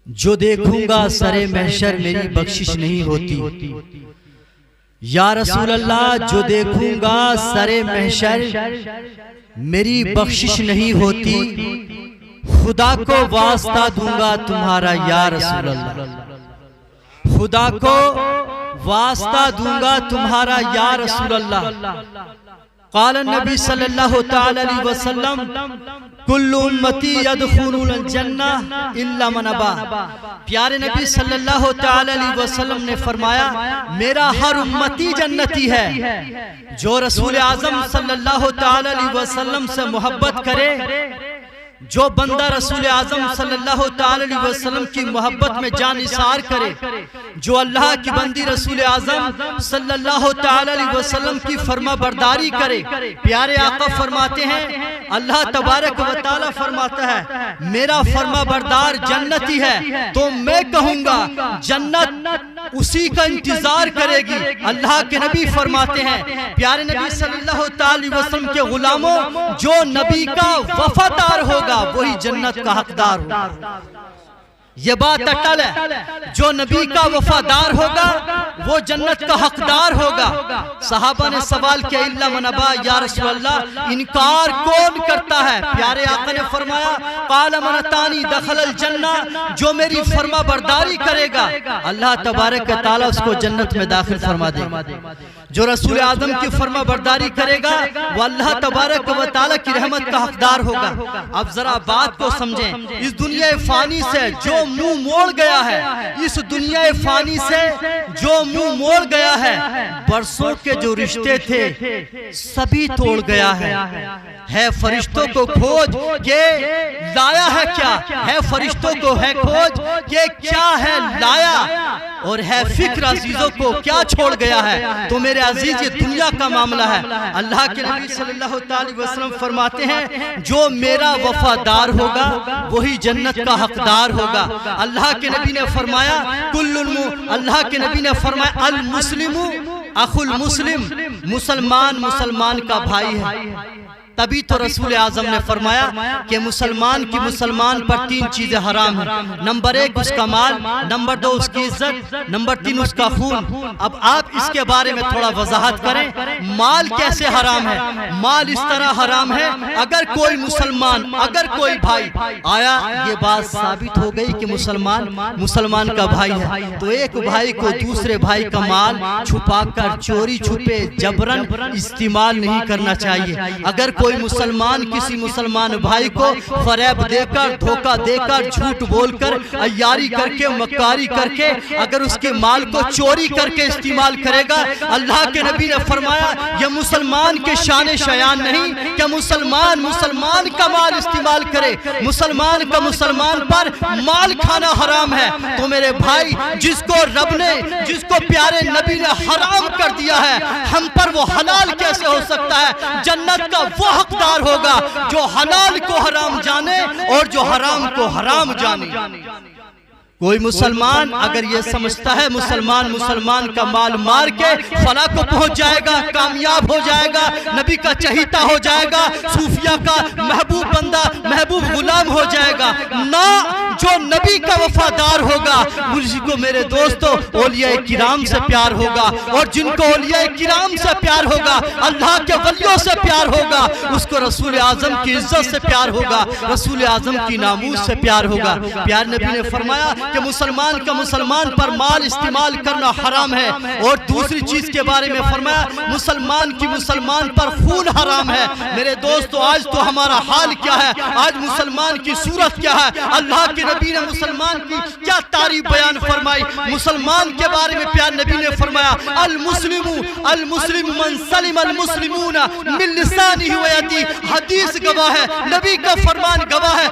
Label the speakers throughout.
Speaker 1: جو دیکھوں گا سرے محشر میری بخشش نہیں ہوتی۔ یا رسول اللہ جو دیکھوں گا سرے محشر میری بخشش نہیں ہوتی، خدا کو واسطہ دوں گا تمہارا یا رسول اللہ، خدا کو واسطہ دوں گا تمہارا یا رسول اللہ۔ قال النبی صلی اللہ تعالی علیہ وسلم کل امتی یدخلون الجنہ الا من ابا۔ پیارے نبی صلی اللہ تعالی علیہ وسلم نے فرمایا میرا ہر امتی جنتی ہے، جو رسول اعظم صلی اللہ تعالی علیہ وسلم سے محبت کرے، جو بندہ رسول اعظم صلی اللہ تعالی علیہ وسلم کی محبت میں جان نثار کرے، جو اللہ کی بندی رسول اعظم صلی اللہ تعالی علیہ وسلم کی فرما برداری کرے۔ پیارے آقا فرماتے ہیں، اللہ تبارک و تعالی فرماتا ہے میرا فرما بردار جنتی ہے، تو میں کہوں گا جنت اسی کا انتظار کرے گی۔ اللہ کے نبی فرماتے ہیں، پیارے نبی صلی اللہ تعالی وسلم کے غلاموں، جو نبی کا وفادار ہوگا وہی جنت کا حقدار ہوگا۔ یہ بات اٹل ہے، جو نبی کا وفادار ہوگا وہ جنت کا حقدار ہوگا۔ صحابہ نے سوال کیا الا من ابا، یا رسول اللہ انکار کون کرتا ہے؟ پیارے آقا نے فرمایا قال من اتانی دخل الجنہ، جو میری فرما برداری کرے گا اللہ تبارک و تعالی اس کو جنت میں داخل فرما دے گا۔ جو رسول اعظم کی فرما برداری کرے گا وہ اللہ تبارک و تعالی کی رحمت کا حقدار ہوگا۔ اب ذرا بات کو سمجھیں، اس دنیا فانی سے جو منہ موڑ گیا ہے، اس دنیا فانی سے جو منہ موڑ گیا ہے، برسوں کے جو رشتے تھے سبھی توڑ گیا ہے فرشتوں کو کھوج کہ لایا ہے کیا، ہے فرشتوں کو ہے کھوج کہ کیا ہے لایا، اور ہے فکر عزیزوں کو کیا چھوڑ گیا ہے۔ تو میرے عزیز یہ دنیا کا معاملہ ہے۔ اللہ کے نبی صلی اللہ تعالی وسلم فرماتے ہیں جو میرا وفادار ہوگا وہی جنت کا حقدار ہوگا۔ اللہ کے نبی نے فرمایا اللہ کے نبی نے فرمایا المسلم اخو المسلم، مسلمان مسلمان کا بھائی ہے۔ تبھی تو رسول اعظم نے فرمایا کہ مسلمان کی مسلمان پر تین چیزیں حرام ہیں، نمبر ایک اس کا مال، نمبر دو اس کی عزت، نمبر تین اس کا خون۔ اب آپ اس کے بارے میں تھوڑا وضاحت کریں، مال کیسے حرام ہے؟ مال اس طرح حرام ہے، اگر کوئی مسلمان، اگر کوئی بھائی آیا، یہ بات ثابت ہو گئی کہ مسلمان کا بھائی ہے، تو ایک بھائی کو دوسرے بھائی کا مال چھپا کر چوری چھپے جبرن استعمال نہیں کرنا چاہیے۔ اگر کوئی مسلمان کسی مسلمان بھائی کو فریب دے کر، دھوکہ دے کر، جھوٹ بول کر، عیاری کر کے، مکاری کر کے اگر اس کے مال کو چوری کر کے استعمال کرے گا، اللہ کے نبی نے فرمایا یہ مسلمان کے شان شیان نہیں کہ مسلمان کا مال استعمال کرے، مسلمان کا مسلمان پر مال کھانا حرام ہے۔ تو میرے بھائی جس کو رب نے، جس کو پیارے نبی نے حرام کر دیا ہے، ہم پر وہ حلال کیسے ہو سکتا ہے؟ جنت کا وہ حقدار ہوگا جو حلال کو حرام جانے اور جو حرام کو حرام جانے۔ کوئی مسلمان اگر یہ سمجھتا ہے مسلمان کا مال مار کے فلاح کو پہنچ جائے گا، کامیاب ہو جائے گا، نبی کا چہیتا ہو جائے گا، صوفیہ کا محبوب بندہ، محبوب غلام ہو جائے گا، نہ جو نبی کا وفادار ہوگا اسی کو میرے دوستو اولیاء کرام سے پیار ہوگا، اور جن کو اولیاء کرام سے پیار ہوگا، اللہ کے ولیوں سے پیار ہوگا، اس کو رسول اعظم کی عزت سے پیار ہوگا، رسول اعظم کی ناموس سے پیار ہوگا۔ پیار نبی نے فرمایا کہ مسلمان کا مسلمان پر مال استعمال کرنا حرام ہے، اور دوسری چیز کے بارے میں فرمایا مسلمان کی مسلمان پر خون حرام ہے۔ میرے دوستو آج تو ہمارا حال کیا ہے، آج مسلمان کی صورت کیا ہے؟ اللہ کے نبی نے مسلمان کی کیا تعریف بیان فرمائی؟ مسلمان کے بارے میں پیار نبی نے فرمایا المسلم من سلم المسلمون من لسانہ و یدہ، حدیث گواہ ہے، نبی کا فرمان گواہ ہے،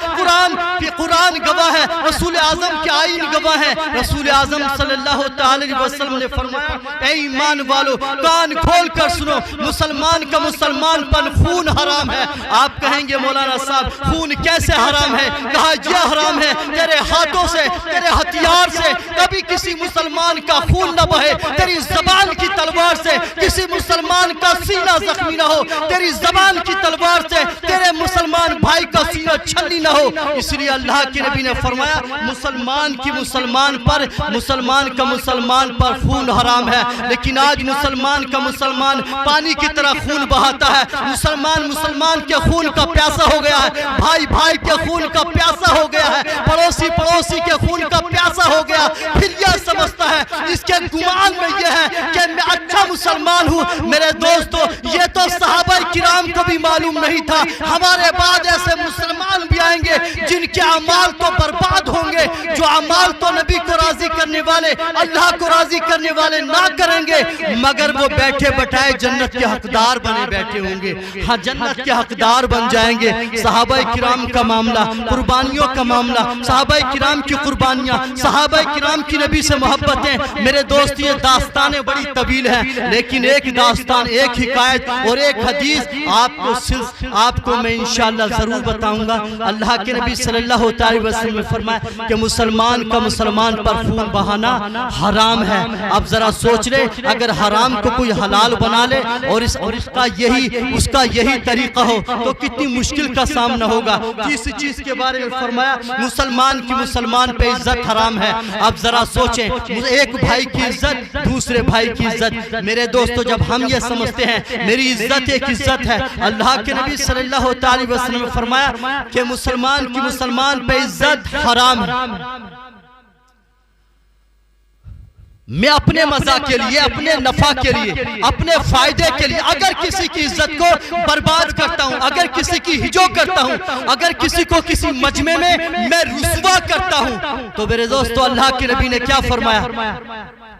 Speaker 1: قرآن گواہ ہے، رسول اعظم کے آئین گواہ ہے۔ رسول اعظم صلی اللہ تعالی وسلم نے فرمایا اے ایمان والو کان کھول کر سنو، مسلمان کا مسلمان پر خون حرام ہے۔ آپ کہیں گے مولانا صاحب خون کیسے حرام ہے؟ کہا یہ حرام ہے تیرے ہاتھوں سے، تیرے ہتھیار سے کبھی کسی مسلمان کا خون نہ بہے، تیری زبان کی تلوار سے کسی مسلمان کا سینہ زخمی نہ ہو، تیری زبان کی تلوار سے تیرے مسلمان بھائی کا سینہ چھلنی نہ ہو۔ اس لیے اللہ کے نبی نے فرمایا مسلمان کی مسلمان پر، مسلمان کا مسلمان پر خون حرام ہے، لیکن آج مسلمان کا مسلمان پانی کی طرح خون بہاتا ہے، مسلمان کے خون کا پیاسا ہو گیا ہے، بھائی بھائی کے خون کا پیاسا ہو گیا ہے، پڑوسی کے خون کا پیاسا ہو گیا، پھر یہ سمجھتا ہے، اس کے گمان میں یہ ہے کہ میں اچھا مسلمان ہوں۔ میرے دوستو، یہ تو صحابہ کرام کو بھی معلوم نہیں تھا، ہمارے بعد ایسے مسلمان بھی آئیں گے جن کے اعمال تو برباد ہوں گے، جو اعمال تو نبی کو راضی کرنے والے، اللہ کو راضی کرنے والے نہ کریں گے، مگر وہ بیٹھے بٹھائے جنت کے حقدار بنے بیٹھے ہوں گے، ہاں جنت کے حقدار بن جائیں گے۔ صحابہ کرام کا معاملہ، قربانیوں کا معاملہ، صحابہ کرام کی قربانیاں، صحابہ کرام کی نبی سے محبتیں، میرے دوست یہ داستانیں بڑی طویل ہیں، لیکن ایک داستان، ایک حکایت اور ایک حدیث آپ کو میں انشاءاللہ ضرور بتاؤں گا۔ اللہ کے نبی صلی اللہ علیہ وسلم نے فرمایا کہ مسلمان کا مسلمان پر خون بہانا حرام ہے۔ اب ذرا سوچ لے، اگر حرام کو کوئی حلال بنا لے اور اس کا یہی طریقہ ہو تو کتنی مشکل کا سامنا ہوگا۔ تیسری چیز کے بارے میں فرمایا مسلمان کی مسلمان پہ عزت حرام ہے۔ اب ذرا سوچیں، ایک بھائی کی عزت، دوسرے بھائی کی عزت۔ میرے دوستو، جب ہم یہ سمجھتے ہیں میری عزت ایک عزت ہے، اللہ کے نبی صلی اللہ علیہ وسلم نے فرمایا کہ مسلمان کی مسلمان پہ عزت حرام ہے۔ میں اپنے مزہ کے لیے، اپنے نفع کے لیے، اپنے فائدے کے لیے اگر کسی کی عزت کو برباد کرتا ہوں، اگر کسی کی ہجو کرتا ہوں، اگر کسی کو کسی مجمع میں میں رسوا کرتا ہوں، تو میرے دوستو اللہ کے نبی نے کیا فرمایا؟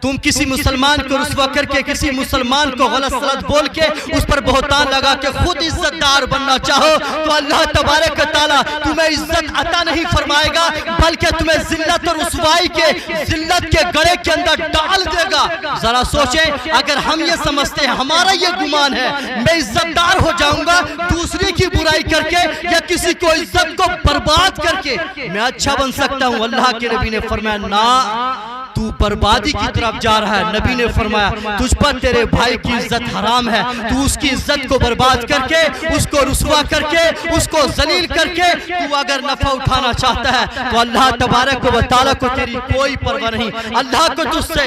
Speaker 1: تم کسی مسلمان کو رسوا کر کے، کسی مسلمان کو غلط سلط بول کے، اس پر بہتان لگا کے خود عزت دار بننا چاہو تو اللہ تبارک و تعالیٰ تمہیں عزت عطا نہیں فرمائے گا، بلکہ تمہیں ذلت اور رسوائی کے، ذلت کے گڑھے کے اندر ڈال دے گا۔ ذرا سوچیں، اگر ہم یہ سمجھتے ہیں، ہمارا یہ گمان ہے میں عزت دار ہو جاؤں گا دوسری کی برائی کر کے یا کسی کو عزت کو برباد کر کے میں اچھا بن سکتا ہوں، اللہ کے نبی نے فرمایا نہ، تو بربادی کی طرف جا رہا ہے۔ نبی نے فرمایا تجھ پر تیرے بھائی کی عزت حرام ہے، تو اس کی عزت کو برباد کر کے، اس کو رسوا کر کے، اس کو ذلیل کر کے تو اگر نفع اٹھانا چاہتا ہے تو اللہ تبارک و تعالیٰ کو تیری کوئی پرواہ نہیں، اللہ کو تجھ سے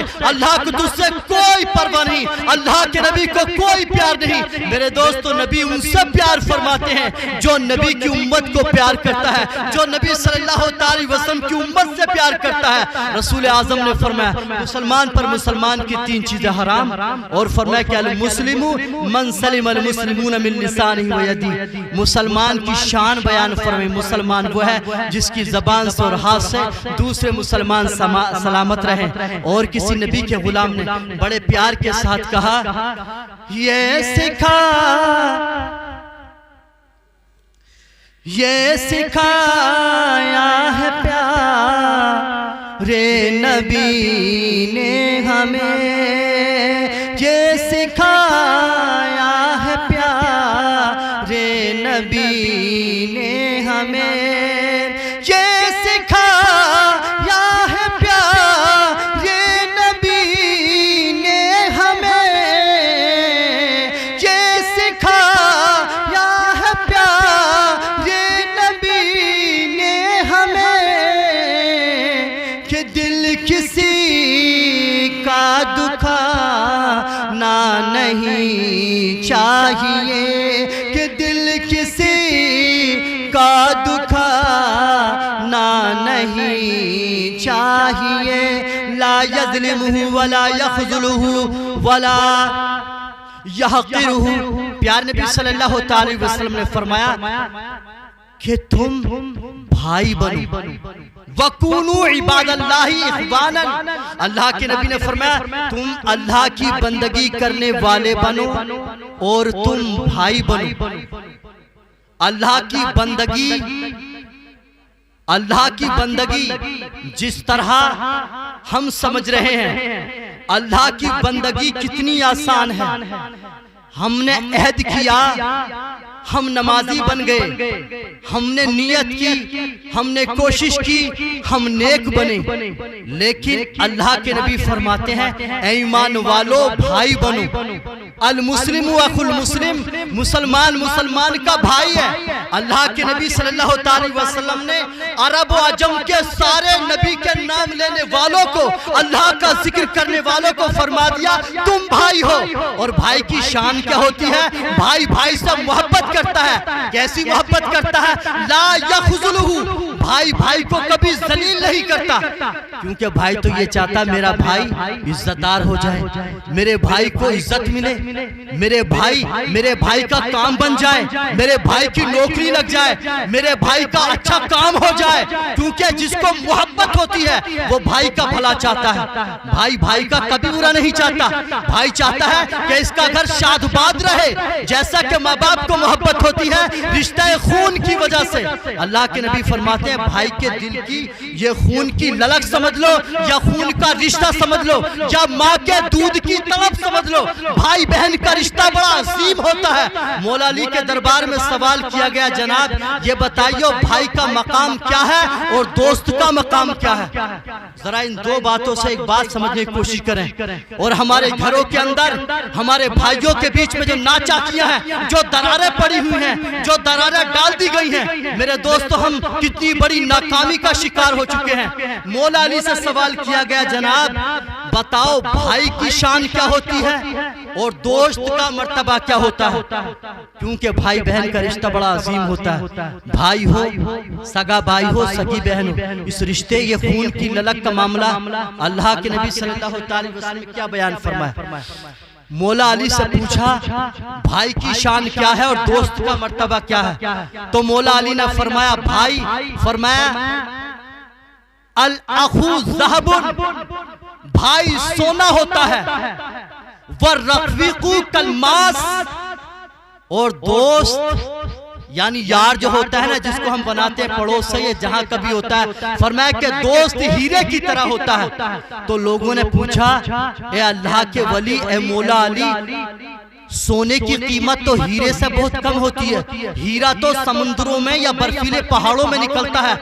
Speaker 1: کوئی پرواہ نہیں، اللہ کے نبی کو کوئی پیار نہیں۔ میرے دوستو، نبی ان سے پیار فرماتے ہیں جو نبی کی امت کو پیار کرتا ہے، جو نبی صلی اللہ علیہ وسلم کی امت سے پیار کرتا ہے۔ رسول اعظم نے فرمایا مسلمان پر مسلمان کی تین چیزیں حرام، اور فرمایا کہ المسلم من سلم المسلمون من لسانہ و یدہ۔ مسلمان کی شان بیان فرمائے، مسلمان وہ ہے جس کی زبان سے اور ہاتھ سے دوسرے مسلمان سلامت رہیں۔ اور کسی نبی کے غلام نے بڑے پیار کے ساتھ کہا یہ سکھایا ہے پیارے نبی نے ہمیں، یہ سکھایا ہے پیارے نبی نے ہمیں، یہ سکھایا ہے پیارے نبی نے ہمیں، یہ سکھایا ہے پیارے نبی نے ہمیں کہ دل کسی کا دکھانا نہیں چاہیے، کہ دل کسی کا دکھانا نہیں چاہیے، لا یظلمہ ولا یخذلہ ولا یحقرہ۔ پیار نبی صلی اللہ علیہ وسلم نے فرمایا کہ تم بھائی بنو، وَكُونُوا عِبَادَ اللَّهِ إِخْوَانًا۔ اللہ کے نبی نے فرمایا تم اللہ کی بندگی کرنے والے بنو اور تم بھائی بنو۔ اللہ کی بندگی جس طرح ہم سمجھ رہے ہیں، اللہ کی بندگی کتنی آسان ہے۔ ہم نے عہد کیا، ہم نمازی بن گئے، ہم نے نیت کی، ہم نے کوشش کی، ہم نیک بنے، لیکن اللہ کے نبی فرماتے ہیں اے ایمان والو بھائی بنو، المسلم اخو المسلم، مسلمان مسلمان کا بھائی ہے۔ اللہ کے نبی صلی اللہ علیہ وسلم نے عرب و عجم کے سارے نبی کے نام لینے والوں کو، اللہ کا ذکر کرنے والوں کو فرما دیا تم بھائی ہو۔ اور بھائی کی شان کیا ہوتی ہے؟ بھائی بھائی سے محبت کرتا ہے۔ کیسی محبت کرتا ہے؟ لا یخذلہ، بھائی بھائی کو کبھی ذلیل نہیں کرتا، کیونکہ بھائی تو یہ چاہتا میرا بھائی عزت دار ہو جائے، میرے بھائی کو عزت ملے، میرے بھائی کا کام بن جائے، میرے بھائی کی نوکری لگ جائے، میرے بھائی کا اچھا کام ہو جائے، کیونکہ جس کو محبت ہوتی ہے وہ بھائی کا بھلا چاہتا ہے۔ بھائی بھائی کا کبھی برا نہیں چاہتا، بھائی چاہتا ہے کہ اس کا گھر شاد باد رہے، جیسا کہ ماں باپ کو محبت ہوتی ہے رشتہ خون کی وجہ سے۔ اللہ کے نبی فرماتے ہیں بھائی کے دل کی یہ خون کی للک سمجھ لو، یا خون کا رشتہ سمجھ لو، یا ماں کے دودھ کی طلب سمجھ لو، بھائی بہن کا رشتہ بڑا عظیم ہوتا ہے۔ مولا علی کے دربار میں سوال کیا گیا جناب یہ بتائیو بھائی کا مقام کیا ہے اور دوست کا مقام کیا ہے؟ ذرا ان دو باتوں سے ایک بات سمجھنے کی کوشش کریں، اور ہمارے گھروں کے اندر ہمارے بھائیوں کے بیچ میں جو ناچاکیاں ہیں، جو دراریں پڑی ہوئی ہیں، جو دراریں ڈال دی گئی ہیں، میرے دوستو ہم کتنی بڑی ناکامی کا شکار ہو چکے ہیں۔ مولا علی سے سوال کیا گیا جناب بتاؤ بھائی کی شان کیا ہوتی ہے اور دوست کا مرتبہ کیا ہوتا ہے؟ کیونکہ بھائی بہن کا رشتہ بڑا عظیم ہوتا ہے، بھائی ہو سگا بھائی ہو سگی بہن ہو، اس رشتے یہ خون کی للک کا معاملہ اللہ کے نبی صلی اللہ علیہ وسلم نے کیا بیان فرمایا؟ مولا علی سے پوچھا بھائی کی شان کیا ہے اور دوست کا مرتبہ کیا ہے؟ تو مولا علی نے فرمایا بھائی، فرمایا الاخو ذہب، بھائی سونا ہوتا ہے، والرفیق کالماس، اور دوست یعنی یار جو ہوتا ہے نا جس کو ہم بناتے ہیں پڑوس سے، یہ جہاں کبھی ہوتا ہے، فرمایا کہ دوست ہیرے کی طرح ہوتا ہے۔ تو لوگوں نے پوچھا اے اللہ کے ولی، اے مولا علی، سونے کی قیمت تو ہیرے سے بہت کم ہوتی ہے، ہیرا تو سمندروں میں یا برفیلے پہاڑوں میں نکلتا ہے،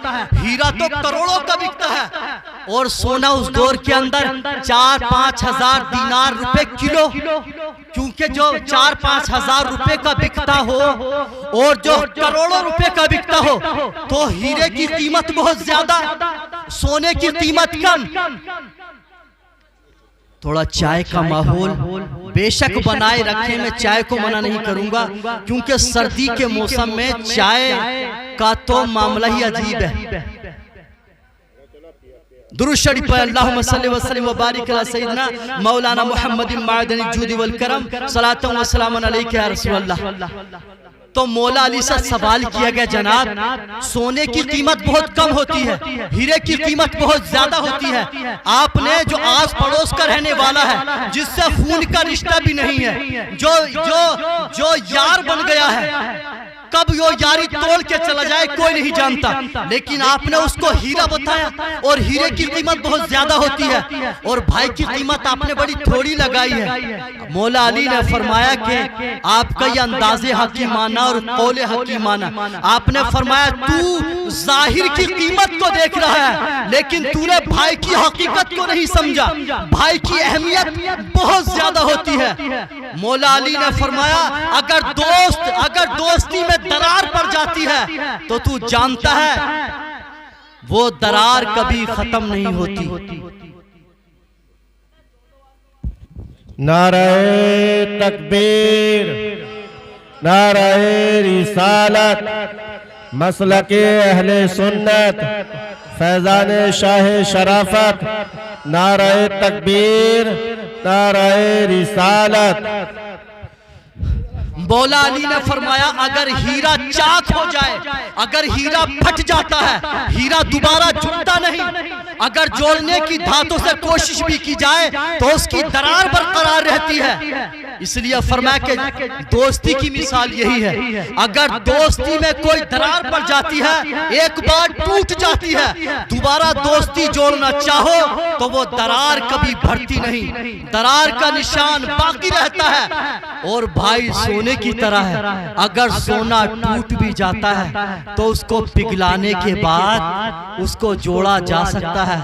Speaker 1: ہیرا تو کروڑوں کا بکتا ہے، اور سونا اس دور کے اندر 4-5 ہزار دینار روپے کلو، کیونکہ جو 4-5 ہزار روپے کا بکتا ہو اور جو کروڑوں روپے کا بکتا ہو تو ہیرے کی قیمت بہت زیادہ، سونے کی قیمت کم۔ تھوڑا چائے کا ماحول بے شک بنائے رکھیں، میں چائے کو منع نہیں کروں گا کیونکہ سردی کے موسم میں چائے کا تو معاملہ ہی عجیب ہے۔ درود شریف پر اللہم صلی وسلم وبارک علی سیدنا مولانا محمد معدن الجود والکرم، صلاۃ و سلام علیک یا رسول اللہ۔ تو مولا علی سے سوال کیا گیا جناب سونے کی قیمت بہت کم ہوتی ہے، ہیرے کی قیمت بہت زیادہ ہوتی ہے، آپ نے جو آس پڑوس کا رہنے والا ہے جس سے خون کا رشتہ بھی نہیں ہے، جو یار بن گیا ہے، کب وہ یاری توڑ کے چلا جائے کوئی نہیں جانتا، لیکن آپ نے اس کو ہیرا بتایا، اور ہیرے کی قیمت بہت زیادہ ہوتی ہے اور بھائی کی قیمت آپ نے بڑی تھوڑی لگائی ہے۔ مولا علی نے فرمایا کہ آپ کا یہ انداز حکیمانہ اور قول حکیمانہ، آپ نے فرمایا تو ظاہر کی قیمت کو دیکھ رہا ہے لیکن تو نے بھائی کی حقیقت کو نہیں سمجھا، بھائی کی اہمیت بہت زیادہ ہوتی ہے۔ مولا علی نے فرمایا اگر دوستی میں درار پڑ جاتی ہے تو تو جانتا ہے وہ درار کبھی ختم نہیں ہوتی۔
Speaker 2: نعرہ تکبیر، نعرہ رسالت، مسلک اہل سنت، فیضان شاہ شرافت، نعرہ تکبیر، نعرہ رسالت۔
Speaker 1: مولا علی نے فرمایا اگر ہیرا چاک ہو جائے، اگر ہیرا پھٹ جاتا ہے، ہیرا دوبارہ جڑتا نہیں، اگر جوڑنے کی دھاتوں سے کوشش بھی کی جائے تو اس کی درار برقرار رہتی ہے. اس لیے فرمایا کہ دوستی کی مثال یہی ہے. اگر دوستی میں کوئی درار پڑ جاتی ہے، ایک بار ٹوٹ جاتی ہے، دوبارہ دوستی جوڑنا چاہو تو وہ درار کبھی بھرتی نہیں، درار کا نشان باقی رہتا ہے. اور بھائی سونے کی طرح ہے، اگر سونا ٹوٹ بھی جاتا ہے تو اس کو پگھلانے کے بعد اس کو جوڑا جا سکتا ہے،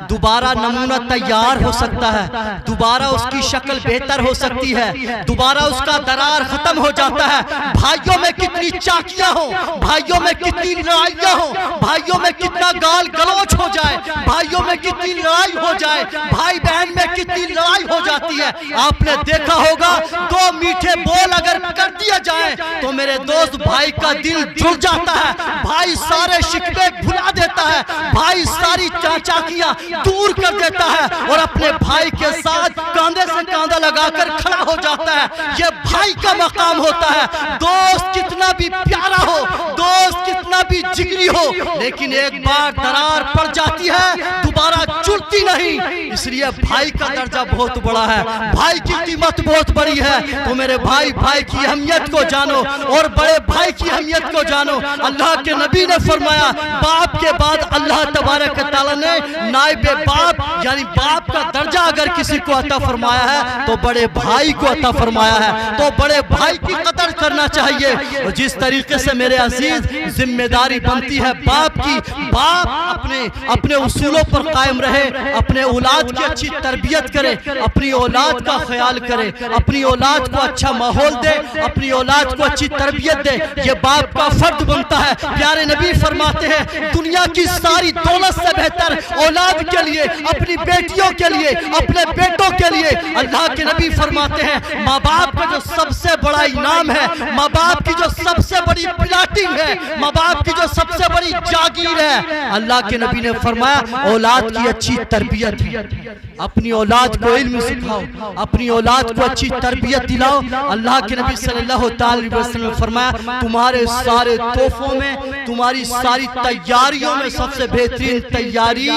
Speaker 1: دوبارہ نمونہ تیار ہو سکتا ہے، دوبارہ اس کی شکل بہتر ہو سکتی ہے، دوبارہ اس کا درار ختم ہو جاتا ہے. بھائیوں میں کتنی چاکیاں ہوں، بھائیوں میں کتنی لڑائیاں ہوں، بھائیوں میں کتنا گال گلوچ ہو جائے، بھائیوں میں کتنی لڑائی ہو جائے، بھائی بہن میں کتنی لڑائی ہو جاتی ہے. آپ نے دیکھا ہوگا دو میٹھے بول اگر کر دیا جائے تو میرے دوست بھائی کا دل جڑ جاتا ہے، بھائی سارے شکوے بھلا دیتا ہے، بھائی ساری چاچاکیاں دور کر دیتا ہے اور اپنے بھائی کے ساتھ کاندھے سے کاندھا لگا کر کھڑا ہو جاتا ہے. یہ بھائی کا مقام ہوتا ہے. دوست کتنا بھی پیارا ہو، دوست کتنا بھی جگری ہو، لیکن ایک بار درار پڑ جاتی ہے دوبارہ جڑتی نہیں. اس لیے بھائی کا درجہ بہت بڑا ہے، بھائی کی قیمت بہت بڑی ہے. تو میرے بھائی کی اہمیت کو جانو اور بڑے بھائی کی اہمیت کو جانو. اللہ کے نبی نے فرمایا باپ کے بعد اللہ تبارک تعالیٰ نے نائب باپ یعنی باپ کا درجہ اگر کسی کو عطا فرمایا ہے تو بڑے بھائی کو عطا فرمایا ہے. تو بڑے بھائی کی قدر کرنا چاہیے. اور جس طریقے سے میرے عزیز ذمہ داری بنتی ہے باپ کی، باپ اپنے اصولوں پر قائم رہے، اپنے اولاد کی اچھی تربیت کرے، اپنی اولاد کا خیال کرے، اپنی اولاد کو اچھا ماحول دے، اپنی اولاد کو اچھی تربیت دے. یہ باپ کا فرض بنتا ہے. پیارے نبی فرماتے ہیں دنیا کی ساری دولت سے بہتر اولاد کے لیے، اپنی بیٹیوں کے لیے، اپنے بیٹوں کے لیے. اللہ کے نبی فرماتے ہیں ماں باپ کا جو سب سے بڑا انعام ہے، ماں باپ کی جو سب سے بڑی پلاٹنگ ہے، ماں باپ کی جو سب سے بڑی جاگیر ہے، اللہ کے نبی نے فرمایا اولاد کی اچھی تربیت ہے. اپنی اولاد کو علم سکھاؤ، اپنی اولاد کو اچھی تربیت دلاؤ. اللہ کے نبی صلی اللہ علیہ وسلم نے فرمایا تمہارے سارے تحفوں میں، تمہاری ساری تیاریوں میں سب سے بہترین تیاری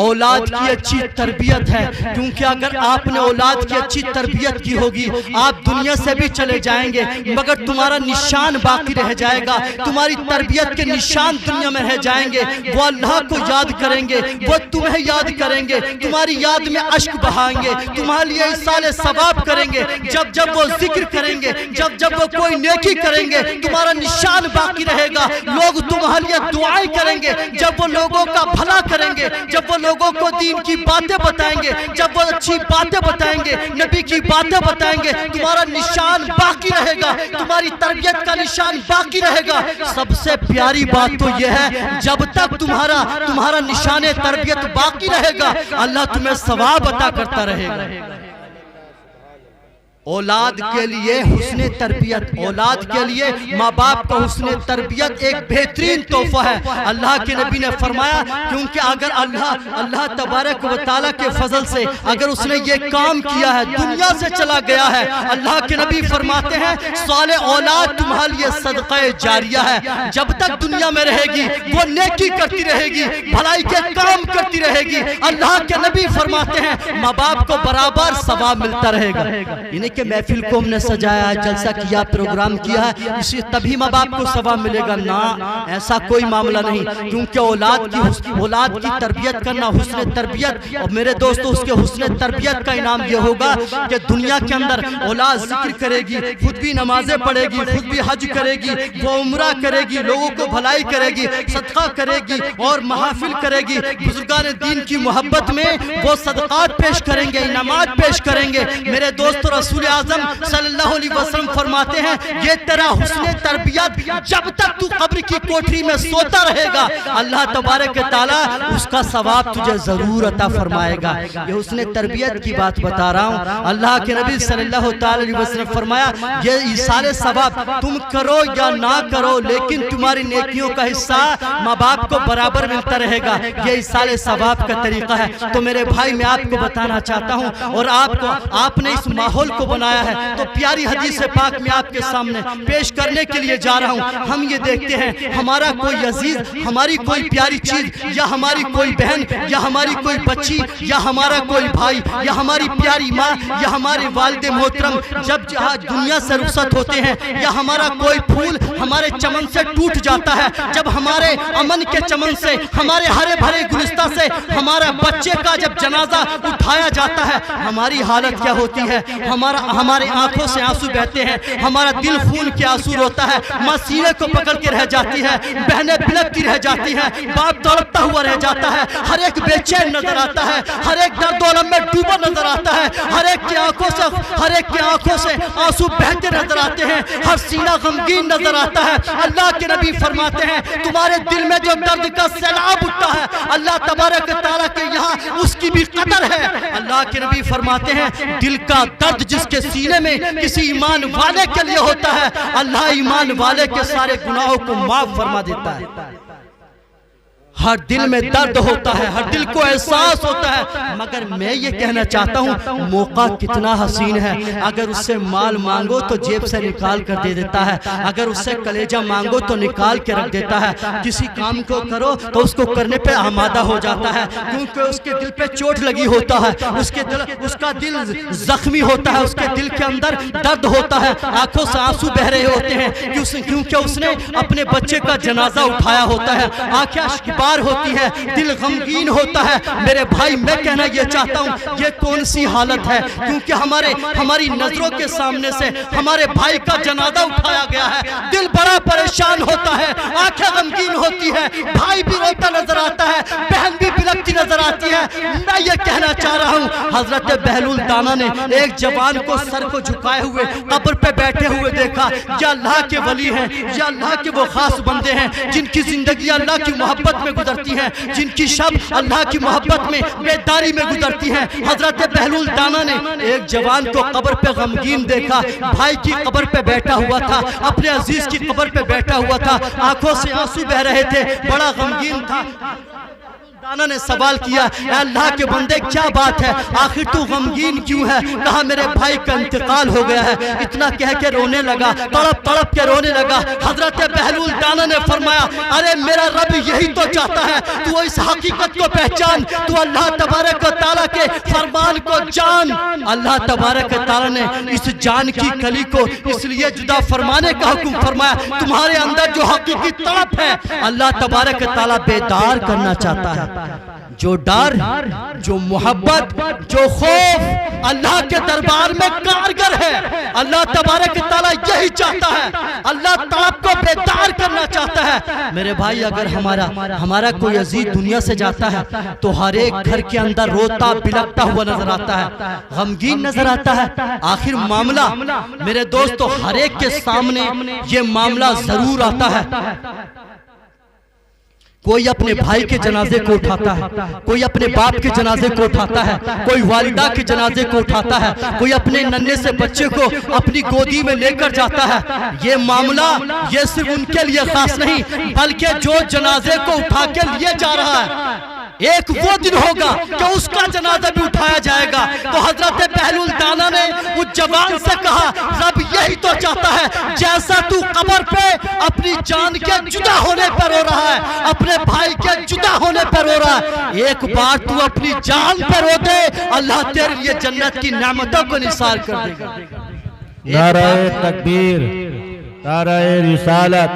Speaker 1: اولاد کی اچھی تربیت ہے. کیونکہ اگر آپ نے اولاد کی اچھی تربیت کی ہوگی آپ دنیا سے بھی چلے جائیں گے مگر تمہارا نشان باقی رہ جائے گا. تمہاری تربیت کے نشان دنیا میں رہ جائیں گے. وہ اللہ کو یاد کریں گے، وہ تمہیں یاد کریں گے، تمہاری یاد میں اشک بہائیں گے، تمہارے لیے ایصال ثواب کریں گے. جب وہ ذکر کریں گے، جب وہ کوئی نیکی کریں گے تمہارا نشان باقی رہے گا. لوگ تمہارے لیے دعائیں کریں گے جب وہ لوگوں کا بھلا کریں گے، جب وہ لوگوں کو دین کی باتیں بتائیں گے، جب وہ اچھی باتیں بتائیں گے، نبی کی باتیں بتائیں گے. تمہارا نشان باقی رہے گا، تمہاری تربیت کا نشان باقی رہے گا. سب سے پیاری بات تو یہ ہے جب تک تمہارا نشان تربیت باقی رہے گا اللہ تمہیں ثواب عطا کرتا رہے گا. اولاد کے لیے حسن تربیت، اولاد کے لیے ماں باپ کا حسن تربیت ایک بہترین تحفہ ہے. اللہ کے نبی نے فرمایا کیونکہ اگر اللہ تبارک و تعالیٰ کے فضل سے اگر اس نے یہ کام کیا ہے دنیا سے چلا گیا ہے، اللہ کے نبی فرماتے ہیں صالح اولاد تمہارے لیے صدقہ جاریہ ہے. جب تک دنیا میں رہے گی وہ نیکی کرتی رہے گی، بھلائی کے کام کرتی رہے گی. اللہ کے نبی فرماتے ہیں ماں باپ کو برابر ثواب ملتا رہے گا. کہ محفل کو ہم نے سجایا، جلسہ کیا، پروگرام کیا ہے اسی تبھی ماں باپ کو ثواب ملے گا؟ نہ، ایسا کوئی معاملہ نہیں. کیونکہ اولاد کی تربیت کرنا حسن تربیت، اور میرے دوستو اس کے حسن تربیت کا انعام یہ ہوگا کہ دنیا کے اندر اولاد ذکر کرے گی، خود بھی نمازیں پڑھے گی، خود بھی حج کرے گی، وہ عمرہ کرے گی، لوگوں کو بھلائی کرے گی، صدقہ کرے گی اور محافل کرے گی. بزرگان دین کی محبت میں وہ صدقات پیش کریں گے، انعامات پیش کریں گے. میرے دوستو رسول اعظم صلی اللہ علیہ وسلم فرماتے ہیں یہ تیرا حسن تربیت جب تک تو قبر کی کوٹری میں سوتا رہے گا اللہ تبارک تعالیٰ اس کا ثواب تجھے ضرور عطا فرمائے گا. یہ حسن تربیت کی بات بتا رہا ہوں. اللہ کے نبی صلی اللہ علیہ وسلم فرمایا یہ ایصال ثواب تم کرو یا نہ کرو لیکن تمہاری نیکیوں کا حصہ ماں باپ کو برابر ملتا رہے گا. یہ ایصال ثواب ثواب کا طریقہ ہے۔ تو میرے بھائی میں آپ کو بتانا چاہتا ہوں، اور آپ نے اس ماحول کو بنایا ہے، تو پیاری حدیث پاک میں آپ کے سامنے پیش کرنے کے لیے جا رہا ہوں۔ ہم یہ دیکھتے ہیں ہمارا کوئی عزیز، ہماری کوئی پیاری چیز، یا ہماری کوئی بہن، یا ہماری کوئی بچی، یا ہمارا کوئی بھائی، یا ہماری پیاری ماں، یا ہمارے والد محترم جب دنیا سے رخصت ہوتے ہیں، یا ہمارا کوئی پھول ہمارے چمن سے ٹوٹ جاتا ہے، جب ہمارے امن کے چمن سے، ہمارے ہرے بھرے گلستہ سے ہمارا بچے کا جب جنازہ اٹھایا جاتا ہے، ہماری حالت کیا ہوتی ہے؟ ہمارے آنکھوں سے آنسو بہتے ہیں، ہمارا دل خون کے آنسو روتا ہے، ماں سینے کو پکڑ کے رہ جاتی ہے، بہنیں بلکتی رہ جاتی ہیں، باپ تڑپتا ہوا رہ جاتا ہے، ہر ایک بے چین نظر آتا ہے، ہر ایک درد و الم میں ڈوبا نظر آتا ہے، ہر ایک کی آنکھوں سے آنسو بہتے نظر آتے ہیں، ہر سینہ غمگین نظر آتا ہے۔ اللہ کے نبی فرماتے ہیں تمہارے دل میں جو درد کا سیلاب اٹھتا ہے، اللہ تبارک تعالیٰ کے یہاں اس کی بھی قدر ہے۔ اللہ کے نبی فرماتے ہیں دل کا درد جس کے سینے میں کسی ایمان والے کے لیے ہوتا ہے، اللہ ایمان والے کے سارے گناہوں کو معاف فرما دیتا ہے۔ ہر دل میں درد ہوتا ہے، ہر دل کو احساس ہوتا ہے، مگر میں یہ کہنا چاہتا ہوں موقع کتنا حسین ہے۔ اگر اس سے مال مانگو تو جیب سے نکال کر دے دیتا ہے، اگر اس سے کلیجہ مانگو تو نکال کے رکھ دیتا ہے، کسی کام کو کرو تو اس کو کرنے پہ آمادہ ہو جاتا ہے، کیونکہ اس کے دل پہ چوٹ لگی ہوتا ہے، اس کا دل زخمی ہوتا ہے، اس کے دل کے اندر درد ہوتا ہے، آنکھوں سے آنسو بہ رہے ہوتے ہیں، کیونکہ اس نے اپنے بچے کا جنازہ اٹھایا ہوتا ہے، آنکھیں اشکبار ہوتی ہے، دل غمگین ہوتا ہے۔ میرے بھائی میں کہنا یہ چاہتا ہوں یہ کون سی حالت ہے؟ کیونکہ ہماری نظروں کے سامنے سے ہمارے بھائی کا جنازہ اٹھایا گیا ہے، دل بڑا پریشان ہوتا ہے، آنکھیں غمگین ہوتی ہے، بھائی بھی روتا نظر آتا ہے، بہن بھی بلکتی نظر آتی ہے۔ میں یہ کہنا چاہ رہا ہوں حضرت بہلول دانا نے ایک جوان کو سر کو جھکائے ہوئے قبر پہ بیٹھے ہوئے دیکھا، یا اللہ کے ولی ہیں، یا اللہ کے وہ خاص بندے ہیں جن کی زندگی اللہ کی محبت میں گزرتی ہیں، جن کی شب اللہ کی محبت میں بیداری میں گزرتی ہیں۔ حضرت بہلول دانا نے ایک جوان کو قبر پہ غمگین دیکھا، بھائی کی قبر پہ بیٹھا ہوا تھا، اپنے عزیز کی قبر پہ بیٹھا ہوا تھا، آنکھوں سے آنسو بہ رہے تھے، بڑا غمگین تھا۔ دانا نے سوال کیا اے اللہ کے بندے کیا بات ہے، آخر تو غمگین کیوں ہے؟ کہا میرے بھائی کا انتقال ہو گیا ہے۔ اتنا کہہ کے رونے لگا، تڑپ تڑپ کے رونے لگا۔ حضرت بہلول دانا نے فرمایا ارے میرا رب یہی تو چاہتا ہے، تو اس حقیقت کو پہچان، تو اللہ تبارک و تعالیٰ کے فرمان کو جان۔ اللہ تبارک و تعالیٰ نے اس جان کی کلی کو اس لیے جدا فرمانے کا حکم فرمایا، تمہارے اندر جو حقیقی تڑپ ہے اللہ تبارک و تعالیٰ بیدار کرنا چاہتا ہے۔ جو ڈر، جو محبت، جو خوف اللہ کے دربار میں کارگر ہے، اللہ تبارک تعالیٰ یہی چاہتا ہے، اللہ تڑپ کو بیدار کرنا چاہتا ہے۔ میرے بھائی اگر ہمارا کوئی عزیز دنیا سے جاتا ہے تو ہر ایک گھر کے اندر روتا بلکتا ہوا نظر آتا ہے، غمگین نظر آتا ہے۔ آخر معاملہ میرے دوستو ہر ایک کے سامنے یہ معاملہ ضرور آتا ہے۔ کوئی اپنے بھائی کے جنازے کو اٹھاتا ہے، کوئی اپنے باپ کے جنازے کو اٹھاتا ہے، کوئی والدہ کے جنازے کو اٹھاتا ہے، کوئی اپنے ننھے سے بچے کو اپنی گودی میں لے کر جاتا ہے۔ یہ معاملہ یہ صرف ان کے لیے خاص نہیں بلکہ جو جنازے کو اٹھا کے لیے جا رہا ہے ایک وہ دن ہوگا کہ اس کا جنازہ بھی اٹھایا جائے گا۔ تو حضرت بہلول دانا نے اس جوان سے کہا رب یہی تو چاہتا ہے، جیسا تو قبر پہ اپنی جان کے جدا ہونے پر رو رہا ہے، اپنے بھائی کے جدا ہونے پر رو رہا ہے، ایک بار تو اپنی جان پر رو دے، اللہ تیرے لیے جنت کی نعمتوں کو نثار کر دے گا۔
Speaker 2: نعرہ تکبیر، نعرہ رسالت،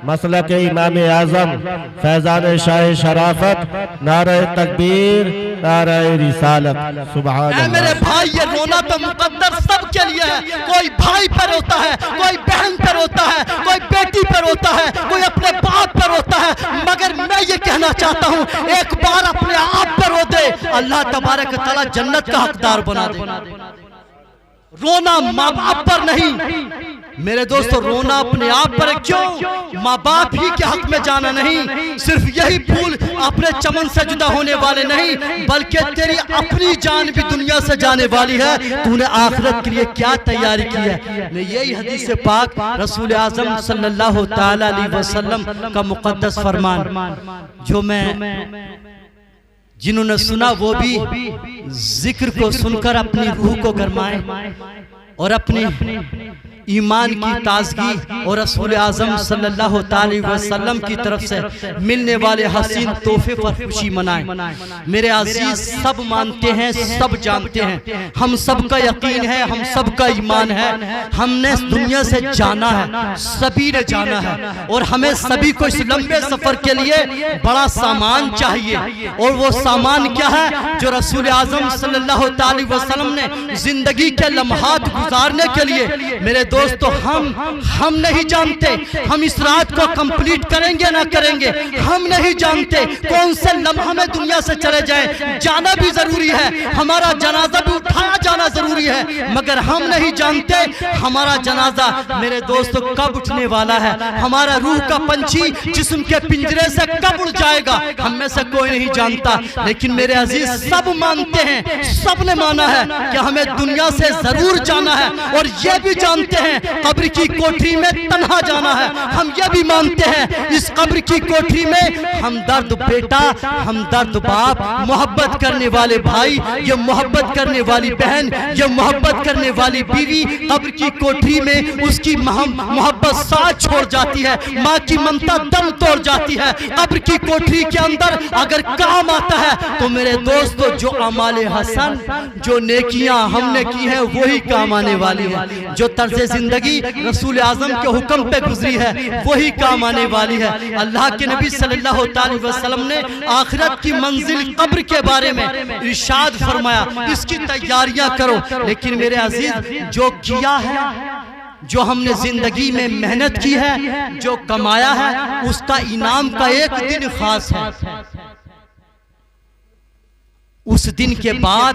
Speaker 2: مسلک امام اعظم فیضان شاہ شرافت، نعرہ تکبیر، نعرہ رسالت، سبحان اللہ۔
Speaker 1: میرے بھائی یہ رونا تو مقدر سب کے لیے ہے، کوئی بھائی پر روتا ہے، کوئی بہن پر روتا ہے، کوئی بیٹی پر روتا ہے، کوئی اپنے باپ پر روتا ہے، مگر میں یہ کہنا چاہتا ہوں ایک بار اپنے آپ پر رو دے، اللہ تبارک تعالیٰ جنت کا حقدار بنا دے۔ رونا ماں باپ پر نہیں میرے دوستو، رونا اپنے آپ پر، کیوں؟ ماں باپ ہی کے حق میں جانا نہیں، صرف یہی پھول اپنے چمن سے جدا ہونے والے نہیں بلکہ تیری اپنی جان بھی دنیا سے جانے والی ہے، تو نے آخرت کے لیے کیا تیاری کی ہے۔ میں یہی حدیث پاک رسول اعظم صلی اللہ تعالی علیہ وسلم کا مقدس فرمان جو میں جنہوں نے سنا وہ بھی ذکر کو سن کر اپنی روح کو گرمائیں اور اپنے ایمان کی تازگی اور رسول اعظم صلی اللہ علیہ وسلم کی طرف سے ملنے والے حسین تحفے پر خوشی منائیں۔ میرے عزیز، سب مانتے ہیں، سب جانتے ہیں، ہم سب کا یقین ہے، ہم سب کا ایمان ہے، ہم نے اس دنیا سے جانا ہے، سبھی نے جانا ہے، اور ہمیں سبھی کو اس لمبے سفر کے لیے بڑا سامان چاہیے، اور وہ سامان کیا ہے؟ جو رسول اعظم صلی اللہ علیہ وسلم نے زندگی کے لمحات گزارنے کے لیے، میرے دوستو، ہم نہیں جانتے ہم اس رات کو کمپلیٹ کریں گے نہ کریں گے، ہم نہیں جانتے کون سے لمحہ میں دنیا سے چلے جائیں، جانا بھی ضروری ہے، ہمارا جنازہ بھی اٹھایا جانا ضروری ہے، مگر ہم نہیں جانتے ہمارا جنازہ میرے دوستو کب اٹھنے والا ہے، ہمارا روح کا پنچھی جسم کے پنجرے سے کب اڑ جائے گا، ہم میں سے کوئی نہیں جانتا، لیکن میرے عزیز سب مانتے ہیں، سب نے مانا ہے کہ ہمیں دنیا سے ضرور جانا ہے، اور یہ بھی جانتے ہیں قبر کی کوٹھی میں تنہا جانا ہے، ہم یہ بھی مانتے ہیں اس قبر کی کوٹھی میں ہمدرد بیٹا، ہمدرد باپ، محبت کرنے والے بھائی، یہ محبت کرنے والی بہن، یہ محبت کرنے والی بیوی قبر کی کوٹھی میں اس کی محبت ساتھ چھوڑ جاتی ہے، ماں کی ممتا دم توڑ جاتی ہے، قبر کی کوٹھی کے اندر اگر کام آتا ہے تو میرے دوستو جو اعمال حسن، جو نیکیاں ہم نے کی ہیں وہی کام آنے والی ہے، جو طرز زندگی رسول اعظم کے حکم پہ گزری ہے وہی کام آنے والی ہے۔ اللہ کے نبی صلی اللہ علیہ وسلم نے آخرت کی منزل قبر کے بارے میں ارشاد فرمایا اس کی تیاریاں کرو، لیکن میرے عزیز جو کیا ہے، جو ہم نے زندگی میں محنت کی ہے، جو کمایا ہے، اس کا انعام کا ایک دن خاص ہے، اس دن کے بعد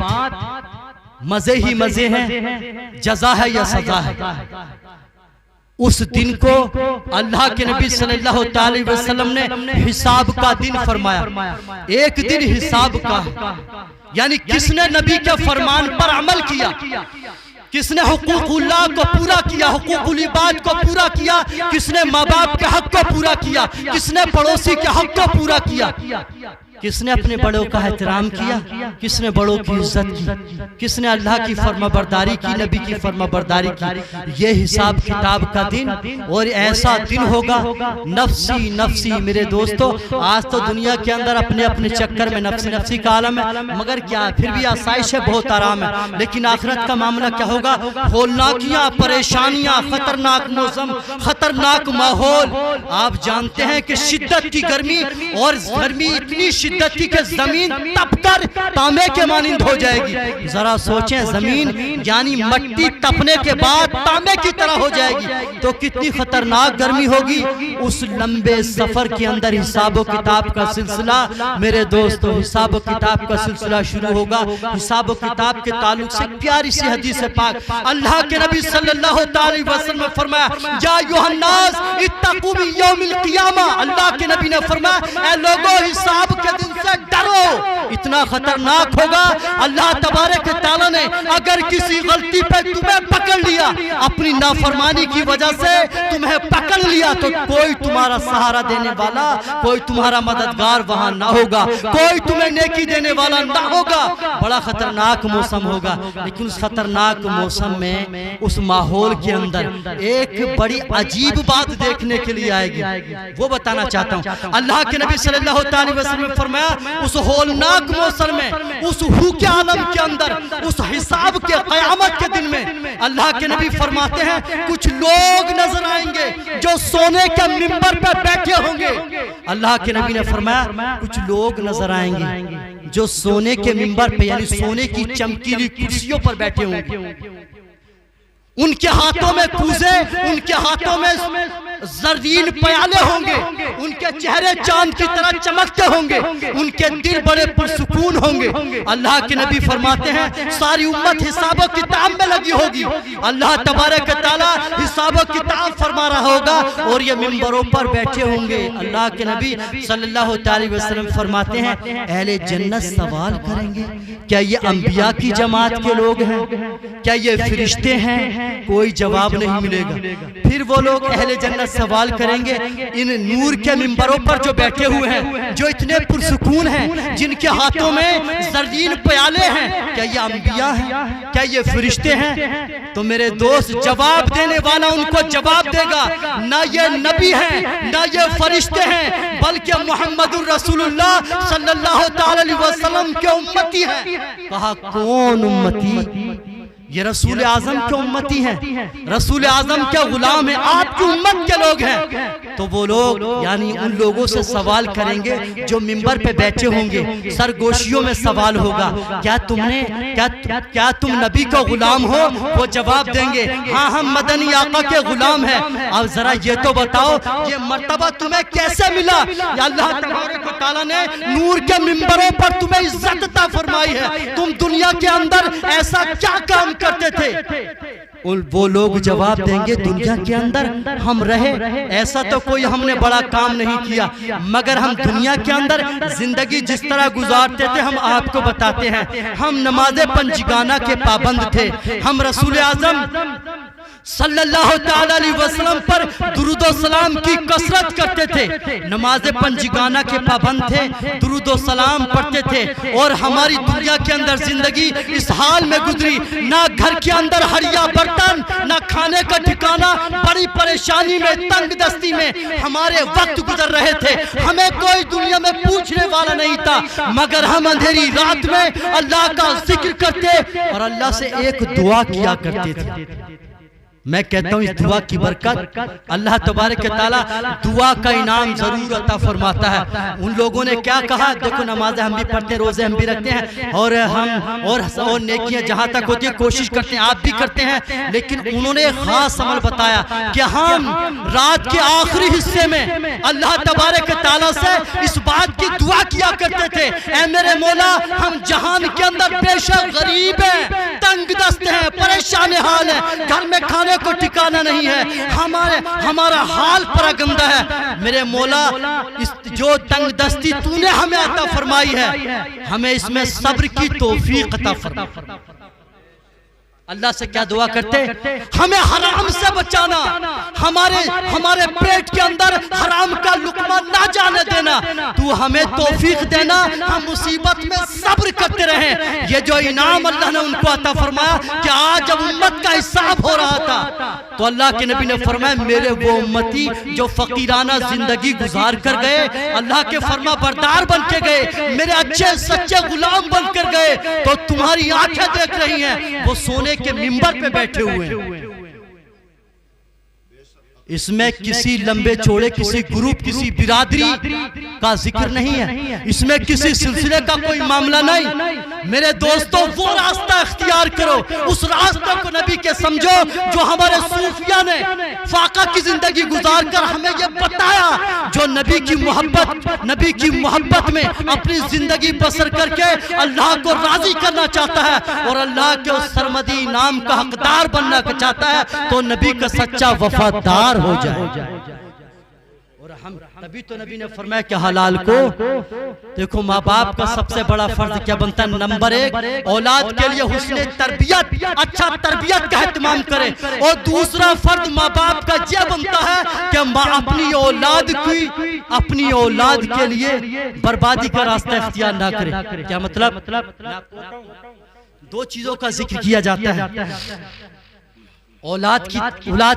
Speaker 1: مزے ہی مزے ہیں، جزا ہے یا سزا ہے۔ اس دن کو اللہ کے نبی صلی اللہ علیہ وسلم نے حساب کا دن فرمایا، ایک دن حساب کا، یعنی کس نے نبی کے فرمان پر عمل کیا، کس نے حقوق اللہ کو پورا کیا، حقوق العباد کو پورا کیا، کس نے ماں باپ کے حق کو پورا کیا، کس نے پڑوسی کے حق کو پورا کیا، کس نے اپنے بڑوں کا احترام کیا، کس نے بڑوں کی عزت کی، کس نے اللہ کی فرما برداری کی، نبی کی فرما برداری کی۔ یہ حساب کتاب کا دن، اور ایسا دن ہوگا نفسی نفسی۔ میرے دوستو، آج تو دنیا کے اندر اپنے اپنے چکر میں نفسی نفسی کا عالم ہے، مگر کیا پھر بھی آسائش ہے، بہت آرام ہے، لیکن آخرت کا معاملہ کیا ہوگا؟ ہولناکیاں، پریشانیاں، خطرناک موسم، خطرناک ماحول۔ آپ جانتے ہیں کہ شدت کی گرمی، اور گرمی اتنی شدت کی کہ زمین تپ کر تانبے کے مانند ہو جائے گی۔ ذرا سوچیں، زمین یعنی مٹی تپنے کے بعد تانبے کی طرح ہو جائے گی، تو کتنی خطرناک گرمی ہوگی۔ اس لمبے سفر کے اندر حساب و کتاب کا سلسلہ، میرے دوستو حساب و کتاب کا سلسلہ شروع ہوگا۔ حساب و کتاب کے تعلق سے پیاری سی حدیث پاک اللہ کے نبی صلی اللہ علیہ وسلم نے فرمایا، یا ایھا الناس اتقوا من یوم القیامہ، اللہ کے نبی نے فرمایا اے لوگو حساب کے دن سے ڈرو، اتنا خطرناک ہوگا۔ اللہ تبارک تعالیٰ نے اگر کسی غلطی پہ تمہیں پکڑ لیا، اپنی نافرمانی کی وجہ سے تمہیں پکڑ لیا، تو کوئی تمہارا سہارا دینے والا، کوئی تمہارا مددگار وہاں نہ ہوگا، کوئی تمہیں نیکی دینے والا نہ ہوگا۔ بڑا خطرناک موسم ہوگا، لیکن اس خطرناک موسم میں، اس ماحول کے اندر ایک بڑی عجیب بات دیکھنے کے لیے آئے گی، وہ بتانا چاہتا ہوں۔ اللہ کے نبی صلی اللہ علیہ وسلم نے فرمایا اس ہولناک موسم میں، اس ہوک عالم کے اندر، اس حساب کے قیامت کے دن میں، اللہ کے نبی فرماتے ہیں کچھ لوگ نظر آئیں گے جو سونے کے منبر پہ بیٹھے ہوں گے۔ اللہ کے نبی نے فرمایا کچھ لوگ نظر آئیں گے جو سونے کے منبر پہ یعنی سونے کی چمکیلی کرسیوں پر بیٹھے ہوں گے، ان کے ہاتھوں میں کوزے، ان کے ہاتھوں میں زرین پیالے ہوں گے، ان کے چہرے چاند کی طرح چمکتے ہوں گے، ان کے دل بڑے پرسکون ہوں گے۔ اللہ کے نبی فرماتے ہیں ساری امت حساب و کتاب میں لگی ہوگی، اللہ تبارک تعالیٰ حساب و کتاب فرما رہا ہوگا، اور یہ منبروں پر بیٹھے ہوں گے۔ اللہ کے نبی صلی اللہ علیہ وسلم فرماتے ہیں اہل جنت سوال کریں گے کیا یہ انبیاء کی جماعت کے لوگ ہیں، کیا یہ فرشتے ہیں؟ کوئی جواب نہیں ملے گا۔ پھر وہ لوگ اہل جنت اندر سوال کریں گے ان نور کے ممبروں پر جو بیٹھے ہوئے ہیں، جو اتنے پرسکون ہیں، جن کے ہاتھوں میں زرین پیالے ہیں، کیا یہ انبیاء ہیں؟ کیا یہ فرشتے ہیں؟ تو میرے دوست، جواب دینے والا ان کو جواب دے گا، نہ یہ نبی ہیں نہ یہ فرشتے ہیں، بلکہ محمد الرسول اللہ صلی اللہ تعالی علیہ وسلم کے امتی ہیں۔ کہا کون امتی؟ یہ رسول اعظم کے امتی ہیں، رسول اعظم کے غلام ہیں، آپ کی امت کے لوگ ہیں۔ تو وہ لوگ یعنی ان لوگوں سے سوال کریں گے جو ممبر پہ بیٹھے ہوں گے، سرگوشیوں میں سوال ہوگا، کیا تم نبی کا غلام ہو؟ وہ جواب دیں گے ہاں ہم مدنی آقا کے غلام ہیں۔ اب ذرا یہ تو بتاؤ یہ مرتبہ تمہیں کیسے ملا؟ یا اللہ تبارک و تعالیٰ نے نور کے ممبروں پر تمہیں عزت عطا فرمائی ہے، تم دنیا کے اندر ایسا کیا کام کرتے تھے؟ وہ لوگ جواب دیں گے دنیا کے اندر ہم رہے، ایسا تو کوئی ہم نے بڑا کام نہیں کیا، مگر ہم دنیا کے اندر زندگی جس طرح گزارتے تھے ہم آپ کو بتاتے ہیں۔ ہم نماز پنجگانہ کے پابند تھے، ہم رسول اعظم صلی اللہ تعالی علیہ وسلم پر درود و سلام کی کثرت کرتے تھے، نماز پنجگانہ کے پابند تھے، درود و سلام پڑھتے تھے، اور ہماری دنیا کے اندر زندگی اس حال میں گزری، نہ گھر کے اندر ہڑیا برتن، نہ کھانے کا ٹھکانہ، بڑی پریشانی میں، تنگ دستی میں ہمارے وقت گزر رہے تھے، ہمیں کوئی دنیا میں پوچھنے والا نہیں تھا، مگر ہم اندھیری رات میں اللہ کا ذکر کرتے اور اللہ سے ایک دعا کیا کرتے تھے۔ میں کہتا ہوں اس دعا کی برکت اللہ تبارک و تعالیٰ دعا کا انعام ضرور عطا فرماتا ہے۔ ان لوگوں نے کیا کہا؟ دیکھو نمازیں ہم بھی پڑھتے ہیں، روزے ہم بھی رکھتے ہیں، اور نیکیاں جہاں تک ہوتی ہیں کوشش کرتے ہیں، آپ بھی کرتے ہیں، لیکن انہوں نے خاص عمل بتایا کہ ہم رات کے آخری حصے میں اللہ تبارک و تعالیٰ سے اس بات کی دعا کیا کرتے تھے، اے میرے مولا ہم جہان کے اندر بے شک غریب ہیں، تنگ دست ہیں، پریشان حال ہیں، گھر میں کھانے کو ٹھکانہ نہیں ہے، ہمارا حال پراگندہ ہے، میرے مولا جو تنگ دستی تو نے ہمیں عطا فرمائی ہے ہمیں اس میں صبر کی توفیق عطا فرما۔ اللہ سے کیا دعا کرتے؟ ہمیں حرام سے بچانا، ہمارے پیٹ کے اندر حرام کا لقمہ نہ جانے دینا، تو ہمیں توفیق دینا، ہم مصیبت میں صبر کرتے رہیں۔ یہ جو انعام اللہ نے ان کو عطا فرمایا کہ آج جب امت کا حساب ہو رہا تھا تو اللہ کے نبی نے فرمایا میرے وہ امتی جو فقیرانہ زندگی گزار کر گئے، اللہ کے فرما بردار بن کے گئے، میرے اچھے سچے غلام بن کر گئے، تو تمہاری آنکھیں دیکھ رہی ہیں وہ سونے کے ممبر پہ بیٹھے ہوئے ہیں۔ اس میں کسی لمبے چوڑے کسی گروپ کسی برادری کا ذکر نہیں ہے، اس میں کسی سلسلے کا کوئی معاملہ نہیں۔ میرے دوستوں وہ راستہ اختیار کرو، اس راستہ کو نبی کے سمجھو جو ہمارے صوفیہ نے فاقہ کی زندگی گزار کر ہمیں یہ بتایا، جو نبی کی محبت میں اپنی زندگی بسر کر کے اللہ کو راضی کرنا چاہتا ہے اور اللہ کے اس سرمدی نام کا حقدار بننا چاہتا ہے تو نبی کا سچا وفادار ہو جائے۔ اور ہم تبھی تو نبی نے فرمایا کہ حلال کو دیکھو، ماں باپ کا سب سے بڑا فرض کیا بنتا ہے؟ نمبر 1 اولاد کے لیے حسن تربیت، اچھا تربیت کا اہتمام کرے، اور دوسرا فرض ماں باپ کا یہ بنتا ہے کہ اپنی اولاد کے لیے بربادی کا راستہ اختیار نہ کرے۔ کیا مطلب؟ 2 چیزوں کا ذکر کیا جاتا ہے اولاد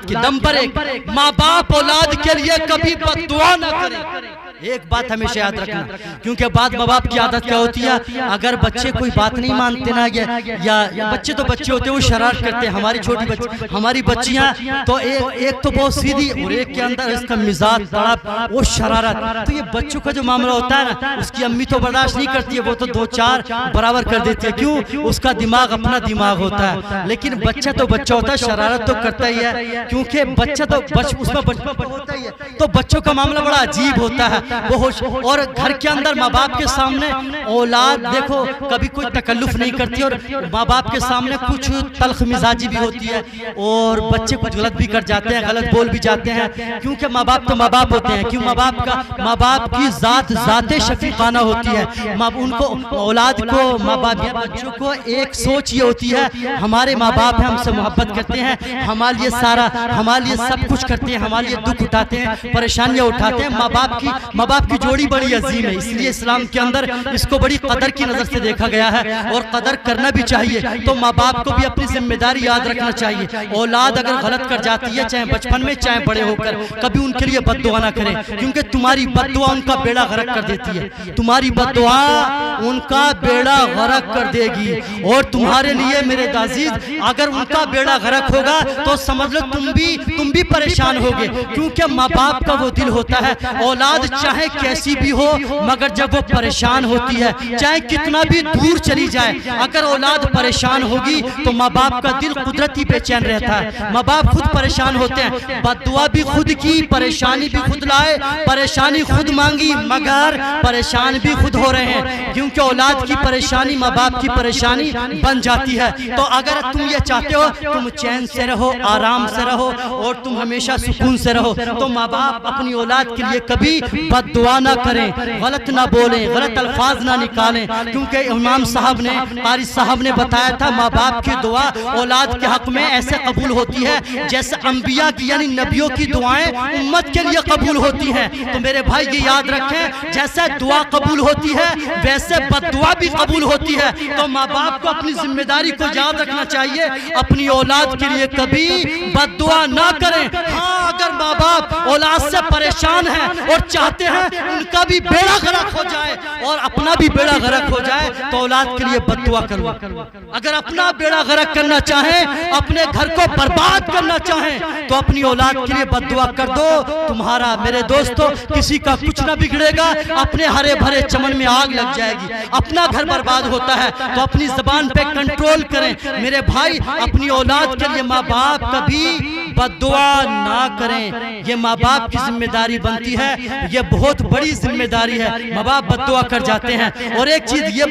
Speaker 1: کی نمبر 1 ماں باپ اولاد کے لیے کبھی بد دعا نہ کرے۔ ایک بات ہمیشہ یاد رکھنا، کیونکہ بعض ماں باپ کی عادت کیا ہوتی ہے، اگر بچے کوئی بات نہیں مانتے نا، یا بچے تو بچے ہوتے ہیں وہ شرارت کرتے ہیں، ہماری بچیاں تو ایک تو بہت سیدھی اور ایک کے اندر اس کا مزاج بڑا وہ شرارت، تو یہ بچوں کا جو معاملہ ہوتا ہے نا اس کی امی تو برداشت نہیں کرتی ہے، وہ تو 2-4 برابر کر دیتی ہے، کیوں؟ اس کا دماغ اپنا دماغ ہوتا ہے، لیکن بچہ تو بچہ ہوتا ہے، شرارت تو کرتا ہی ہے، کیونکہ بچہ تو اس میں بچپن ہوتا ہی ہے، تو بچوں کا معاملہ بڑا عجیب ہوتا ہے۔ وہ ہوش. اور گھر کے اندر ماں باپ کے سامنے اولاد دیکھو کبھی کوئی تکلف نہیں کرتی اور ماں باپ کے سامنے کچھ تلخ مزاجی بھی ہوتی ہے اور بچے کچھ غلط بھی کر جاتے ہیں, غلط بول بھی جاتے ہیں, کیونکہ ماں باپ تو ماں باپ ہوتے ہیں. کیوں ماں باپ کی ذات شفیقانہ ہوتی ہے. ان کو اولاد کو ماں باپ یا بچوں کو ایک سوچ یہ ہوتی ہے ہمارے ماں باپ ہیں, ہم سے محبت کرتے ہیں, ہمارے لیے سب کچھ کرتے ہیں, ہمارے لیے دکھ اٹھاتے ہیں, پریشانیاں اٹھاتے ہیں. ماں باپ کی جوڑی بڑی عظیم ہے, اس لیے اسلام کے اندر اس کو بڑی قدر کی نظر سے دیکھا گیا ہے اور قدر کرنا بھی چاہیے. تو ماں باپ کو بھی اپنی ذمہ داری یاد رکھنا چاہیے. اولاد اگر غلط کر جاتی ہے چاہے بچپن میں چاہے بڑے ہو کر, کبھی ان کے لیے بد دعا نہ کریں, کیونکہ تمہاری بد دعا ان کا بیڑا غرق کر دیتی ہے. تمہاری بد دعا ان کا بیڑا غرق کر دے گی. اور تمہارے لیے میرے عزیز اگر ان کا بیڑا غرق ہوگا تو سمجھ لو تم بھی پریشان ہوگے, کیونکہ ماں باپ کا وہ دل ہوتا ہے. اولاد چاہے کیسی بھی ہو مگر جب وہ پریشان ہوتی ہے, چاہے کتنا بھی دور چلی جائے, اگر اولاد پریشان ہوگی تو ماں باپ کا دل قدرتی بے چین رہتا ہے. ماں باپ خود پریشان ہوتے ہیں, بد دعا بھی خود کی, پریشانی بھی خود لائے, پریشانی خود مانگی, مگر پریشان بھی خود ہو رہے ہیں, کیونکہ اولاد کی پریشانی ماں باپ کی پریشانی بن جاتی ہے. تو اگر تم یہ چاہتے ہو تم چین سے رہو, آرام سے رہو اور تم ہمیشہ سکون سے رہو, تو ماں باپ اپنی اولاد کے لیے کبھی بد دعا نہ کریں, غلط نہ بولیں, غلط الفاظ نہ نکالیں, کیونکہ امام صاحب نے, قاری صاحب نے بتایا تھا ماں باپ کی دعا اولاد کے حق میں ایسے قبول ہوتی ہے جیسے انبیاء کی یعنی نبیوں کی دعائیں امت کے لیے قبول ہوتی ہیں. تو میرے بھائی یہ یاد رکھیں جیسے دعا قبول ہوتی ہے ویسے بد دعا بھی قبول ہوتی ہے. تو ماں باپ کو اپنی ذمہ داری کو یاد رکھنا چاہیے, اپنی اولاد کے لیے کبھی بد دعا نہ کریں. ہاں اگر ماں باپ اولاد سے پریشان ہیں اور چاہتے ہیں ان کا بھی بیڑا غرق ہو جائے اور اپنا بھی بیڑا غرق ہو جائے تو اولاد کے لیے بد دعا کرو. اگر اپنا بیڑا غرق کرنا چاہیں, اپنے گھر کو برباد کرنا چاہیں تو اپنی اولاد کے لیے بد دعا کر دو. تمہارا میرے دوستو کسی کا کچھ نہ بگڑے گا, اپنے ہرے بھرے چمن میں آگ لگ جائے گی, اپنا گھر برباد ہوتا ہے. تو اپنی زبان پہ کنٹرول کریں میرے بھائی, اپنی اولاد کے لیے ماں باپ کبھی بد دعا نہ کریں. یہ ماں باپ کی ذمہ داری بنتی ہے, یہ بہت بڑی ذمہ داری ہے. ماں باپ بد دعا کر جاتے ہیں. اور ایک چیز یہ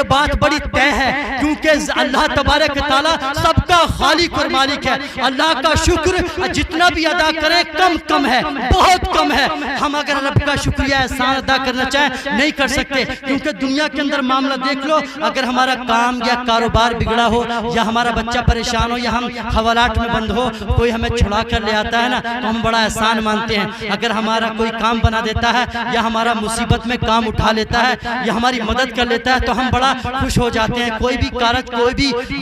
Speaker 1: بات بڑی طے ہے, کیونکہ اللہ تبارک تعالیٰ سب کا خالق اور مالک ہے. اللہ کا شکر جتنا بھی ادا کریں کم ہے, بہت کم ہے. ہم اگر رب کا شکریہ احسان ادا کرنا چاہیں نہیں کر سکتے, کیونکہ دنیا کے اندر معاملہ دیکھ لو, اگر ہمارا کام یا کاروبار بگڑا ہو یا ہمارا بچہ پریشان ہو یا ہم حوالات میں بند ہو, کوئی ہمیں چھڑا کر لے آتا ہے نا تو ہم بڑا احسان مانتے ہیں. اگر ہمارا کوئی کام بنا دیتا ہے یا ہمارا مصیبت میں کام اٹھا لیتا ہے یا ہماری مدد کر لیتا ہے تو ہم بڑا خوش ہو جاتے ہیں. کوئی بھی کارج,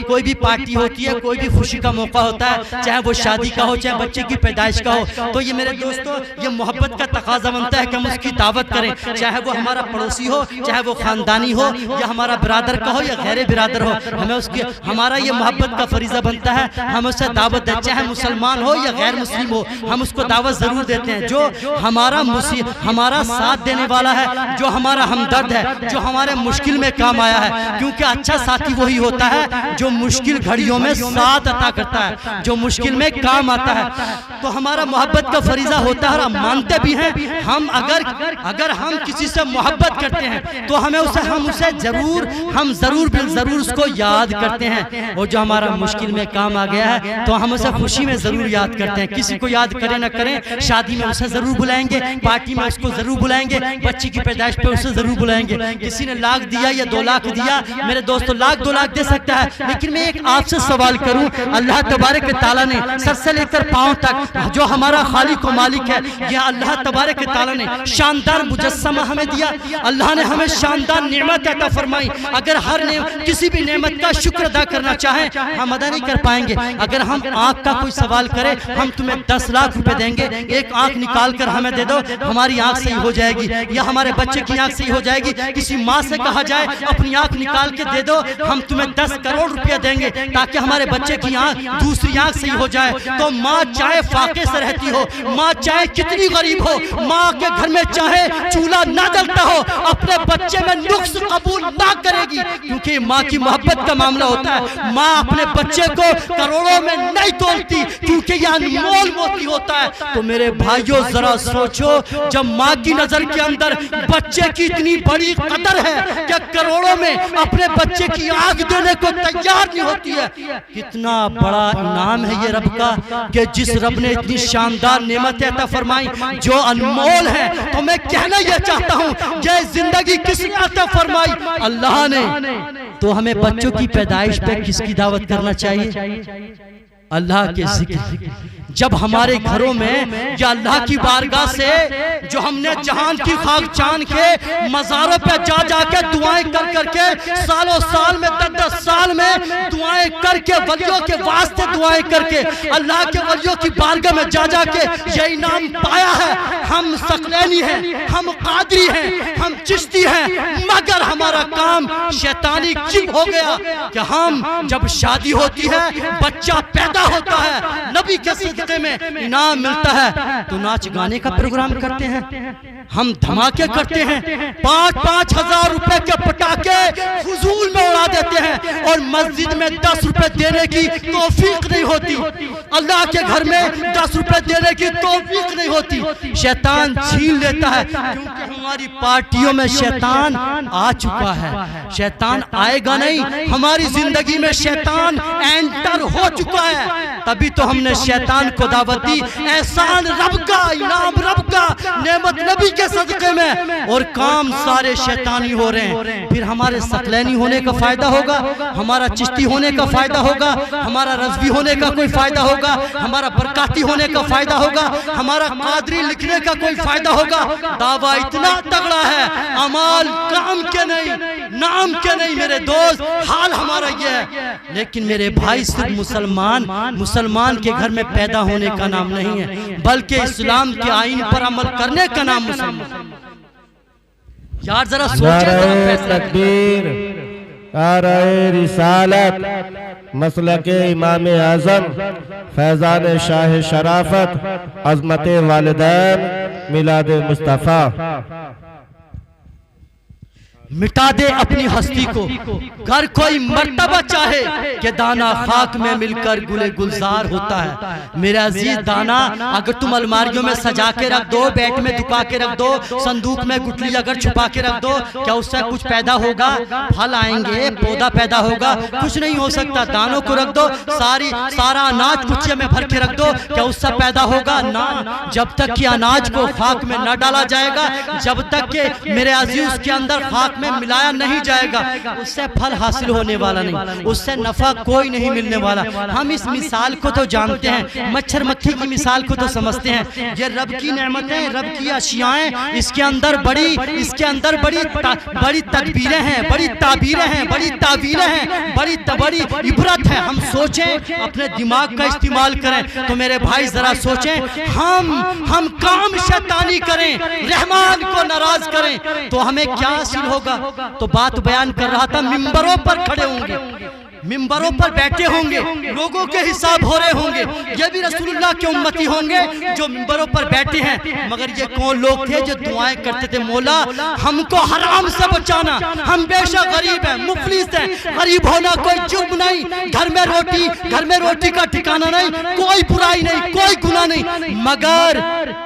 Speaker 1: کوئی بھی پارٹی ہوتی ہے, کوئی بھی خوشی کا موقع ہوتا ہے, چاہے وہ شادی کا ہو چاہے بچے کی پیدائش کا ہو, تو یہ میرے دوستو یہ محبت کا تقاضا بنتا ہے کہ ہم اس کی دعوت کریں, چاہے وہ ہمارا پڑوسی ہو, چاہے وہ خاندانی ہو یا ہمارا برادر کا ہو یا غیر برادر ہو. ہمارا یہ محبت کا فریضہ بنتا ہے ہم اسے دعوت دیں, چاہے مسلمان ہو یا غیر مسلم ہو, ہم اس کو دعوت ضرور دیتے ہیں. جو ہمارا ساتھ دینے والا ہے, جو ہمارا ہمدرد ہے, جو ہمارے مشکل میں کام آیا ہے, کیونکہ اچھا ساتھی وہی ہوتا ہے جو مشکل گھڑیوں میں ساتھ عطا کرتا ہے, جو مشکل میں کام آتا ہے. تو ہمارا محبت کا فریضہ ہوتا ہے اور ہم مانتے بھی ہیں. ہم اگر ہم کسی سے محبت کرتے ہیں تو ہم اسے ضرور اس کو یاد کرتے ہیں, اور جو ہمارا مشکل میں کام آ گیا ہے تو ہم اسے خوشی میں ضرور یاد کرتے ہیں. کسی کو یاد کریں نہ کریں, شادی میں اسے ضرور بلائیں گے, پارٹی میں اس کو ضرور بلائیں گے, بچی کی پیدائش پہ اسے ضرور بلائیں گے. کسی نے لاکھ دیا یا 2 لاکھ دیا, میرے دوستو لاکھ 2 لاکھ دے سکتا ہے, لیکن میں ایک آپ سے سوال کروں, اللہ تبارک تعالیٰ نے سر سے لے کر پاؤں تک جو ہمارا خالق و مالک ہے, یہ اللہ تبارک تعالیٰ نے شاندار مجسمہ ہمیں دیا, اللہ نے ہمیں شاندار نعمت عطا فرمائی. اگر کسی بھی نعمت کا شکر ادا کرنا چاہیں ہم ادا نہیں کر پائیں گے. اگر ہم آنکھ کا کوئی سوال کرے ہم تمہیں 10 لاکھ روپے دیں گے, ایک آنکھ نکال کر ہمیں دے دو, ہماری آنکھ صحیح ہو جائے گی یا ہمارے بچے کی آنکھ صحیح ہو جائے گی. کسی ماں سے کہا جائے اپنی آنکھ نکال کے دے دو, ہم تمہیں 10 کروڑ روپیہ دیں گے تاکہ ہمارے بچے کی آنکھ دوسری آنکھ صحیح ہو جائے. تو ماں چاہے فاقے سے رہتی ہو, ماں چاہے کتنی غریب ہو, ماں کے گھر میں چاہے چولہا نہ جلتا ہو, اپنے بچے میں نقص قبول نہ کرے گی، کیونکہ ماں کی محبت کا معاملہ ہوتا ہے۔ ماں اپنے بچے کو کروڑوں میں نہیں تولتی، کیونکہ یہ انمول موتی ہوتا ہے۔ تو میرے بھائیوں ذرا سوچو، جب ماں کی نظر کے اندر بچے کی اتنی بڑی قدر ہے کہ کروڑوں میں اپنے بچے کی آگ دینے کو تیار نہیں ہوتی ہے، کتنا بڑا انعام ہے یہ رب کا، کہ جس رب نے اتنی شاندار نعمتیں عطا فرمائی جو انمول ہے۔ تو میں کہنا یہ چاہتا ہوں، یہ زندگی کس نے عطا فرمائی؟ اللہ نے۔ تو ہمیں بچوں کی پیدائش پہ کس کی دعوت کرنا چاہیے؟ اللہ کے ذکر۔ جب ہمارے گھروں میں یا اللہ کی بارگاہ سے جو ہم نے جہان کی خاک چاند کے مزاروں پہ جا جا کے دعائیں کر کے سالوں سال میں 10 سال میں دعائیں کر کے ولیوں کے واسطے دعائیں کر کے اللہ کے ولیوں کی بارگاہ میں جا جا کے یہ انعام پایا ہے۔ ہم ثقلینی ہیں، ہم قادری ہیں، ہم چشتی ہیں، مگر ہمارا کام شیطانی کیوں ہو گیا کہ ہم جب شادی ہوتی ہے، بچہ پیدا ہوتا ہے، نبی کے صدقے میں انعام ملتا ہے تو ناچ گانے کا پروگرام کرتے ہیں، ہم دھماکے کرتے ہیں، 5-5 ہزار روپے کے پٹاخے فضول میں اڑا دیتے ہیں، اور مسجد میں 10 روپے دینے کی توفیق نہیں ہوتی، اللہ کے گھر میں 10 روپے دینے کی توفیق نہیں ہوتی۔ شیطان چھین لیتا ہے، کیونکہ ہماری پارٹیوں میں شیطان آ چکا ہے۔ شیطان آئے گا نہیں، ہماری زندگی میں شیطان انٹر ہو چکا ہے۔ تبھی تو ہم نے شیطان کو دعوت دی، احسان رب کا، انعام رب کا، نعمت نبی کے صدقے میں، اور کام سارے شیطانی ہو رہے ہیں۔ پھر ہمارے ثقلینی ہونے کا فائدہ ہوگا، ہمارا چشتی ہونے کا فائدہ ہوگا، ہمارا رضوی ہونے کا کوئی فائدہ ہوگا، ہمارا برکاتی ہونے کا فائدہ ہوگا، ہمارا قادری لکھنے کا کوئی فائدہ ہوگا؟ دعویٰ اتنا تگڑا ہے، عمال کام کے نہیں، نام کے نہیں میرے دوست، حال ہمارا یہ ہے۔ لیکن میرے بھائی، صرف مسلمان کے گھر میں پیدا ہونے کا نام نہیں ہے، بلکہ اسلام کے آئین پر عمل کرنے کا نام مسلمان۔ یار ذرا سوچیں،
Speaker 2: نعرہ تکبیر، نعرہ رسالت، مسلک امام اعظم، فیضان شاہ شرافت، عظمت والدین، میلاد مصطفیٰ۔
Speaker 1: مٹا دے اپنی ہستی کو، گر کوئی مرتبہ چاہے کہ دانا خاک میں مل کر گلے گلزار ہوتا ہے۔ میرے عزیز، دانا اگر تم الماریوں میں سجا کے رکھ دو، بیٹ میں دکا کے رکھ دو، صندوق میں گٹلی اگر چھپا کے رکھ دو، کیا اس سے کچھ پیدا ہوگا؟ پھل آئیں گے، پودا پیدا ہوگا؟ کچھ نہیں ہو سکتا۔ دانوں کو رکھ دو، سارا اناج کچھے میں بھر کے رکھ دو، کیا اس سے پیدا ہوگا؟ نہ، جب تک کہ اناج کو خاک میں نہ ڈالا جائے گا، جب تک کہ میرے عزیز اس کے اندر خاک میں ملایا نہیں جائے گا، اس سے پھل حاصل ہونے والا نہیں، اس سے نفع کوئی نہیں ملنے والا۔ ہم اس مثال کو تو جانتے ہیں، مچھر مکھی کی مثال کو تو سمجھتے ہیں۔ یہ رب کی نعمتیں، رب کی اشیائیں، اس کے اندر بڑی تدبیریں ہیں، بڑی تعبیریں ہیں، بڑی تعویلیں ہیں، بڑی عبرت ہے۔ ہم سوچیں، اپنے دماغ کا استعمال کریں۔ تو میرے بھائی ذرا سوچیں، ہم کام شیطانی کریں، رحمان کو ناراض کریں تو ہمیں کیا حاصل ہوگا؟ تو بات بیان کر رہا تھا، ممبروں پر کھڑے ہوں گے، ممبروں پر بیٹھے ہوں گے، لوگوں کے حساب ہو رہے ہوں گے، یہ بھی رسول اللہ کے امتی ہوں گے جو ممبروں پر بیٹھے ہیں۔ مگر یہ کون لوگ تھے جو دعائیں کرتے تھے؟ مولا ہم کو حرام سے بچانا، ہم بے شک غریب ہیں، مفلس ہیں، غریب ہونا کوئی جرم نہیں، گھر میں روٹی کا ٹھکانہ نہیں، کوئی برائی نہیں، کوئی گناہ نہیں، مگر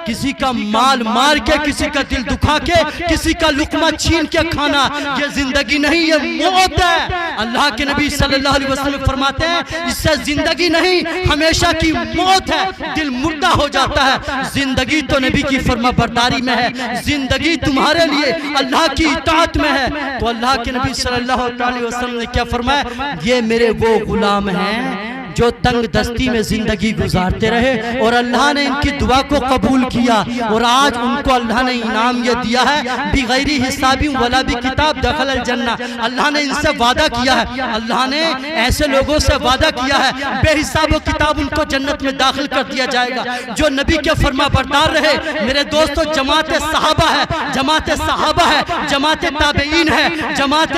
Speaker 1: کسی کا مال مار کے، کسی کا دل دکھا کے، کسی کا لقمہ چھین کے کھانا، یہ زندگی نہیں، یہ موت ہے۔ اللہ کے نبی صلی اللہ علیہ وسلم فرماتے ہیں، اس سے زندگی نہیں، ہمیشہ کی موت ہے، دل مردہ ہو جاتا ہے۔ زندگی تو نبی کی فرما برداری میں ہے، زندگی تمہارے لیے اللہ کی اطاعت میں ہے۔ تو اللہ کے نبی صلی اللہ علیہ وسلم نے کیا فرمایا؟ یہ میرے وہ غلام ہیں جو تنگ دستی میں زندگی گزارتے رہے اور اللہ نے ان کی دعا کو قبول کیا، اور آج ان کو اللہ نے انعام یہ دیا ہے، بغیر حساب ولا بکتاب دخل الجنہ۔ اللہ نے ان سے وعدہ کیا ہے، اللہ نے ایسے لوگوں سے وعدہ کیا ہے، بے حساب و کتاب ان کو جنت میں داخل کر دیا جائے گا جو نبی کے فرما بردار رہے۔ میرے دوستو، جماعت صحابہ ہے، جماعت صحابہ ہے، جماعت تابعین ہے، جماعت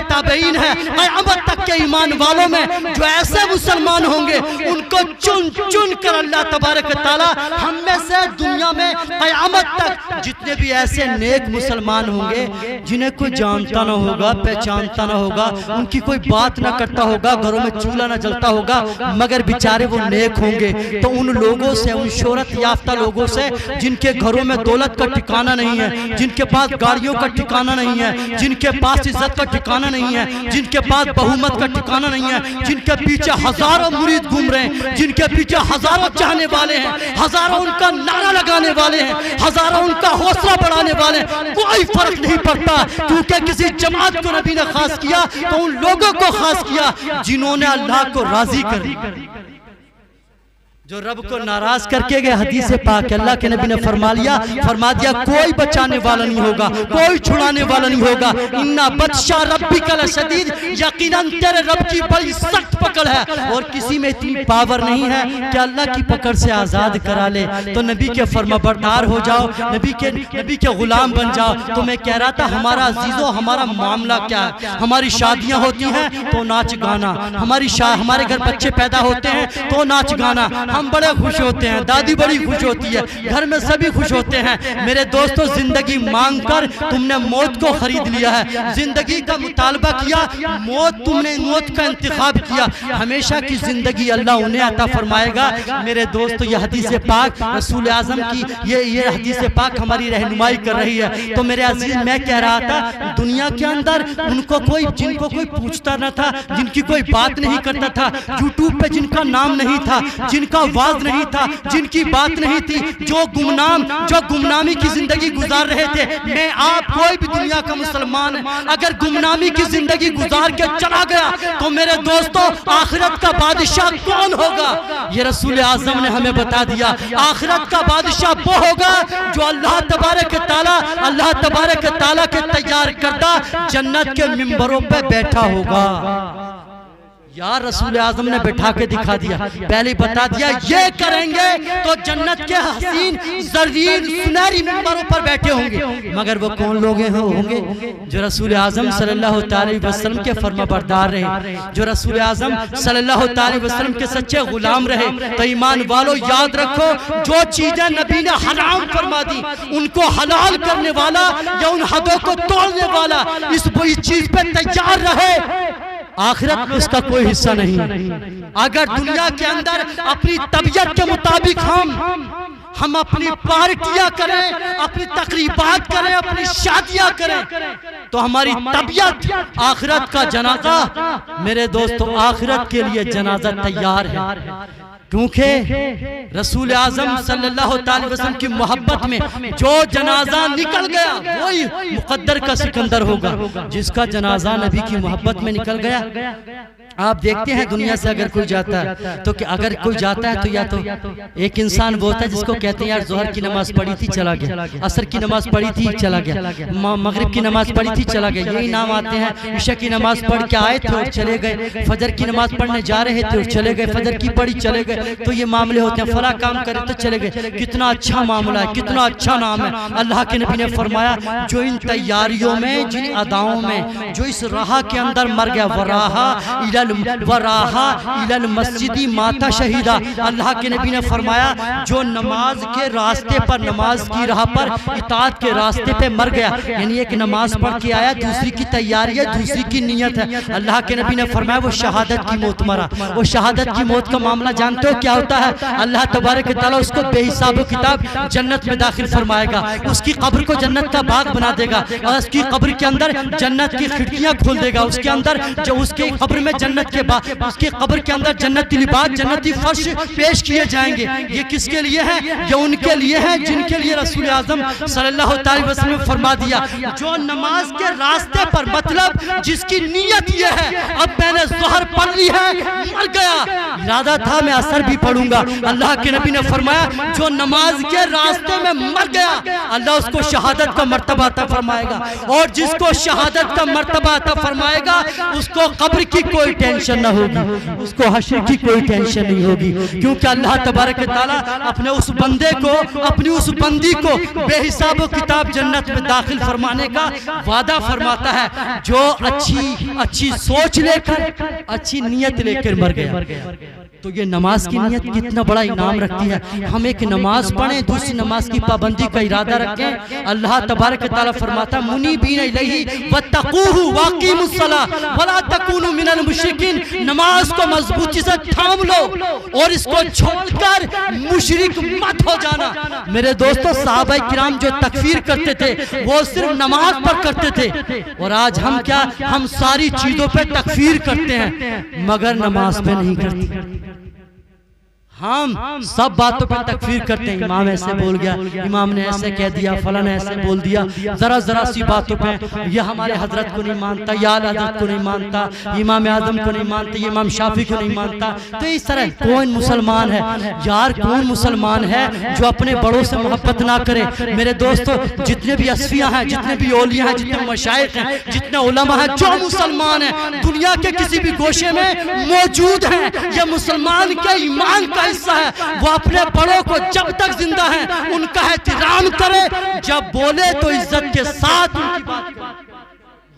Speaker 1: تابعین ہے، قیامت تک کے ایمان والوں میں جو ایسے مسلمان ہوں گے ان کو چن چن کر اللہ تبارک تعالیٰ ہم میں سے دنیا میں قیامت تک جتنے بھی ایسے نیک مسلمان ہوں گے جنہیں کوئی جانتا نہ ہوگا پہچانتا نہ ہوگا ان کی کوئی بات نہ کرتا ہوگا گھروں میں چولہا نہ جلتا ہوگا مگر بیچارے وہ نیک ہوں گے تو ان لوگوں سے ان شہرت یافتہ لوگوں سے جن کے گھروں میں دولت کا ٹھکانہ نہیں ہے جن کے پاس گاڑیوں کا ٹھکانہ نہیں ہے جن کے پاس عزت کا ٹھکانہ نہیں ہے جن کے پاس بہومت کا ٹھکانہ نہیں ہے جن کے پیچھے ہزاروں مرید گھوم رہے ہیں جن کے پیچھے ہزاروں چاہنے والے ہیں ہزاروں ان کا نعرہ لگانے والے ہیں ہزاروں ان کا حوصلہ بڑھانے والے ہیں کوئی فرق نہیں پڑتا کیونکہ کسی جماعت کو نبی نے خاص کیا تو ان لوگوں کو خاص کیا جنہوں نے اللہ کو راضی کر دیا جو رب کو ناراض کر کے گئے حدیث پاک اللہ کے نبی نے فرما دیا کوئی بچانے والا نہیں ہوگا کوئی چھڑانے والا نہیں ہوگا اِنَّ بَطْشَ رَبِّكَ لَشَدِيدٌ یقیناً تیرے رب کی بڑی سخت پکڑ ہے اور کسی میں اتنی پاور نہیں ہے کہ اللہ کی پکڑ سے آزاد کرا لے تو نبی کے فرما بردار ہو جاؤ نبی کے غلام بن جاؤ تو میں کہہ رہا تھا ہمارا عزیزو ہمارا معاملہ کیا ہے ہماری شادیاں ہوتی ہیں تو ناچ گانا ہمارے گھر بچے پیدا ہوتے ہیں تو ناچ گانا ہم بڑے خوش ہوتے ہیں دادی بڑی خوش ہوتی ہے گھر میں سبھی خوش ہوتے ہیں میرے دوستو زندگی مانگ کر تم نے موت کو خرید لیا ہے زندگی کا مطالبہ کیا تم نے موت کا انتخاب کیا ہمیشہ کی زندگی اللہ انہیں عطا فرمائے گا میرے دوستو یہ حدیث پاک رسول اعظم کی یہ حدیث پاک ہماری رہنمائی کر رہی ہے تو میرے عزیز میں کہہ رہا تھا دنیا کے اندر جن کو کوئی پوچھتا نہ تھا جن کی کوئی بات نہیں کرتا تھا یوٹیوب پہ جن کا نام نہیں تھا جن کا واز نہیں تھا جن کی بات نہیں تھی جو گمنامی کی زندگی گزار رہے تھے میں آپ کوئی بھی دنیا کا مسلمان ہے اگر گمنامی کی زندگی گزار کے چلا گیا تو میرے دوستو آخرت کا بادشاہ کون ہوگا یہ رسول اعظم نے ہمیں بتا دیا آخرت کا بادشاہ وہ ہوگا جو اللہ تبارک تعالیٰ کے تیار کردہ جنت کے ممبروں پہ بیٹھا ہوگا یار رسول اعظم نے بٹھا کے دکھا دیا پہلے بتا دیا یہ کریں گے تو جنت کے حسین زرین سنہری ممبروں پر بیٹھے ہوں گے مگر وہ کون لوگ ہوں گے جو رسول اعظم صلی اللہ علیہ وسلم کے فرما بردار رہے جو رسول اعظم صلی اللہ علیہ وسلم کے سچے غلام رہے تو ایمان والو یاد رکھو جو چیزیں نبی نے حرام فرما دی ان کو حلال کرنے والا یا ان حدوں کو توڑنے والا اس بری چیز پہ تیار رہے آخرت میں اس کا کوئی حصہ نہیں اگر دنیا کے اندر اپنی طبیعت کے مطابق ہم اپنی پارٹیاں کریں اپنی تقریبات کریں اپنی شادیاں کریں تو ہماری طبیعت آخرت کا جنازہ میرے دوستو آخرت کے لیے جنازہ تیار ہے کیونکہ رسول اعظم صلی اللہ علیہ وسلم کی محبت میں جو جنازہ نکل گیا وہی مقدر کا سکندر ہوگا جس کا جنازہ نبی کی محبت میں نکل گیا آپ دیکھتے ہیں دنیا سے اگر کوئی جاتا ہے تو کہ اگر کوئی جاتا ہے تو یا تو ایک انسان وہ ہوتا ہے جس کو کہتے ہیں یار ظہر کی نماز پڑھی تھی چلا گیا عصر کی نماز پڑھی تھی چلا گیا مغرب کی نماز پڑھی تھی چلا گیا یہی نام آتے ہیں عشاء کی نماز پڑھ کے آئے تھے اور چلے گئے فجر کی نماز پڑھنے جا رہے تھے اور چلے گئے فجر کی پڑھی چلے گئے تو یہ معاملے ہوتے ہیں فلاں کام کرے تو چلے گئے کتنا اچھا معاملہ ہے کتنا اچھا نام ہے اللہ کے نبی نے فرمایا جو ان تیاریوں میں جن اداؤں میں جو اس راہ کے اندر مر گیا وراہا الی المسجد ماتا شہیدہ اللہ کے نبی نے فرمایا جو نماز کے راستے پر نماز کی راہ پر اطاعت کے راستے پہ مر گیا یعنی ایک نماز پڑھ کے آیا دوسری کی تیاری ہے دوسری کی نیت ہے اللہ کے نبی نے فرمایا وہ شہادت کی موت مرا وہ شہادت کی موت کا معاملہ جانتے ہو کیا ہوتا ہے اللہ تبارک تعالیٰ اس کو بے حساب و کتاب جنت میں داخل فرمائے گا اس کی قبر کو جنت کا باغ بنا دے گا اور اس کی قبر کے اندر جنت کی کھڑکیاں کھول دے گا اس کے اندر جو اس کی قبر میں جنت کے اس کی قبر کے اندر جنتی لباس جنتی فرش پیش کیے جائیں گے یہ کس کے لیے ہے یہ ان کے لیے ہے جن کے لیے رسول اعظم صلی اللہ علیہ وسلم نے فرما دیا جو نماز کے راستے پر مطلب جس کی نیت یہ ہے اب میں نے ظہر پڑھ لی ہے مر گیا ارادہ تھا میں عصر اثر بھی پڑھوں گا۔ اللہ کے نبی نے فرمایا جو نماز کے راستے میں مر گیا اللہ اس کو شہادت کا مرتبہ عطا فرمائے گا، اور جس کو شہادت کا مرتبہ عطا فرمائے گا اس کو قبر کی کوئی ٹینشن نہ ہوگی، اس کو حشر کی کوئی ٹینشن نہیں ہوگی، کیونکہ اللہ تبارک و تعالیٰ اپنے اس بندے کو، اپنی اس بندی کو بے حساب و کتاب جنت میں داخل فرمانے کا وعدہ فرماتا ہے جو اچھی سوچ لے کر، اچھی نیت لے کر مر گیا۔ تو یہ نماز کی نیت کتنا بڑا انعام رکھتی ہے۔ ہم ایک نماز پڑھیں، دوسری نماز کی پابندی کا ارادہ رکھیں۔ اللہ تبارک و تعالیٰ فرماتا ہے منیبین الیہ واتقوہ واقیموا الصلاۃ ولا تکونوا من المشرکین، نماز کو مضبوطی سے تھام لو اور اس کو چھوڑ کر مشرک مت ہو جانا۔ میرے دوستو صحابہ کرام جو تکفیر کرتے تھے وہ صرف نماز پر کرتے تھے، اور آج ہم کیا، ہم ساری چیزوں پہ تکفیر کرتے ہیں مگر نماز پہ نہیں کرتے۔ ہم سب باتوں پہ تکفیر کرتے ہیں، امام ایسے بول گیا، امام نے ایسے کہہ دیا، فلاں نے ایسے بول دیا، ذرا سی باتوں پہ یہ ہمارے حضرت کو نہیں مانتا، یا حضرت کو نہیں مانتا، امام اعظم کو نہیں مانتا، یہ امام شافعی کو نہیں مانتا۔ تو اس طرح کون مسلمان ہے یار، کون مسلمان ہے جو اپنے بڑوں سے محبت نہ کرے؟ میرے دوستو جتنے بھی اصفیاء ہیں، جتنے بھی اولیاء ہیں، جتنے مشائخ ہیں، جتنے علماء ہیں، جو مسلمان ہیں دنیا کے کسی بھی گوشے میں موجود ہیں، یہ مسلمان کے ایمان کا حصہ ہے۔ وہ اپنے بڑوں کو جب تک زندہ ہیں ان کا احترام کرے، جب بولے تو عزت کے ساتھ ان کی بات کرے۔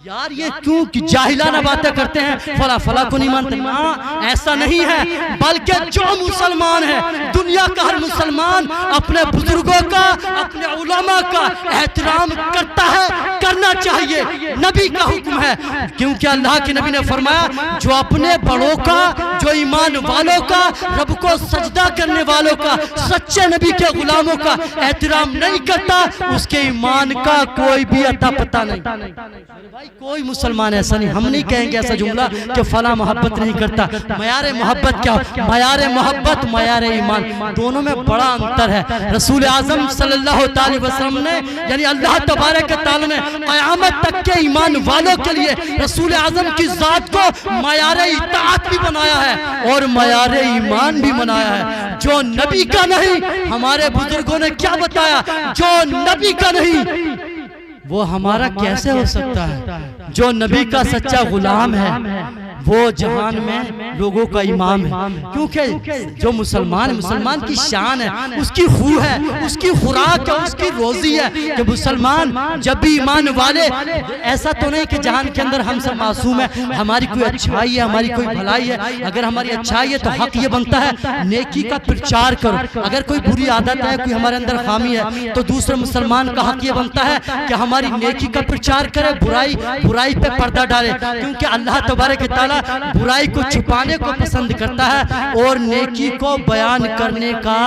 Speaker 1: یار یہ کیوں جاہلانہ باتیں کرتے ہیں، فلاں کو نہیں مانتے؟ ہاں ایسا نہیں ہے، بلکہ جو مسلمان ہے، دنیا کا ہر مسلمان اپنے بزرگوں کا، اپنے علماء کا احترام کرتا ہے، کرنا چاہیے، نبی کا حکم ہے۔ کیونکہ اللہ کے نبی نے فرمایا جو اپنے بڑوں کا، جو ایمان والوں کا، رب کو سجدہ کرنے والوں کا، سچے نبی کے غلاموں کا احترام نہیں کرتا اس کے ایمان کا کوئی بھی اتا پتہ نہیں۔ کوئی مسلمان ایسا نہیں، ہم نہیں کہیں گے ایسا جملہ کہ فلاں محبت نہیں کرتا۔ معیار محبت کیا؟ معیار محبت، معیار ایمان، دونوں میں بڑا انتر ہے۔ رسول اعظم صلی اللہ علیہ وسلم نے، یعنی اللہ تبارک و تعالی نے قیامت تک کے ایمان والوں کے لیے رسول اعظم کی ذات کو معیار اطاعت بھی بنایا ہے اور معیار ایمان بھی بنایا ہے۔ جو نبی کا نہیں، ہمارے بزرگوں نے کیا بتایا، جو نبی کا نہیں وہ ہمارا کیسے ہو سکتا ہے؟ جو نبی کا سچا غلام ہے وہ جہان میں لوگوں کا امام ہے، کیونکہ جو مسلمان کی شان ہے، اس کی خو ہے، اس کی خوراک ہے، اس کی روزی ہے کہ مسلمان جب بھی ایمان والے، ایسا تو نہیں کہ جہان کے اندر ہم سب معصوم ہیں، ہماری کوئی اچھائی ہے، ہماری کوئی بھلائی ہے، اگر ہماری اچھائی ہے تو حق یہ بنتا ہے نیکی کا پرچار کرو، اگر کوئی بری عادت ہے، کوئی ہمارے اندر خامی ہے تو دوسرے مسلمان کا حق یہ بنتا ہے کہ ہماری نیکی کا پرچار کرے، برائی پہ پردہ ڈالے، کیونکہ اللہ تبارک و تعالیٰ برائی کو چھپانے کو پسند کرتا ہے اور نیکی کو بیان کرنے کا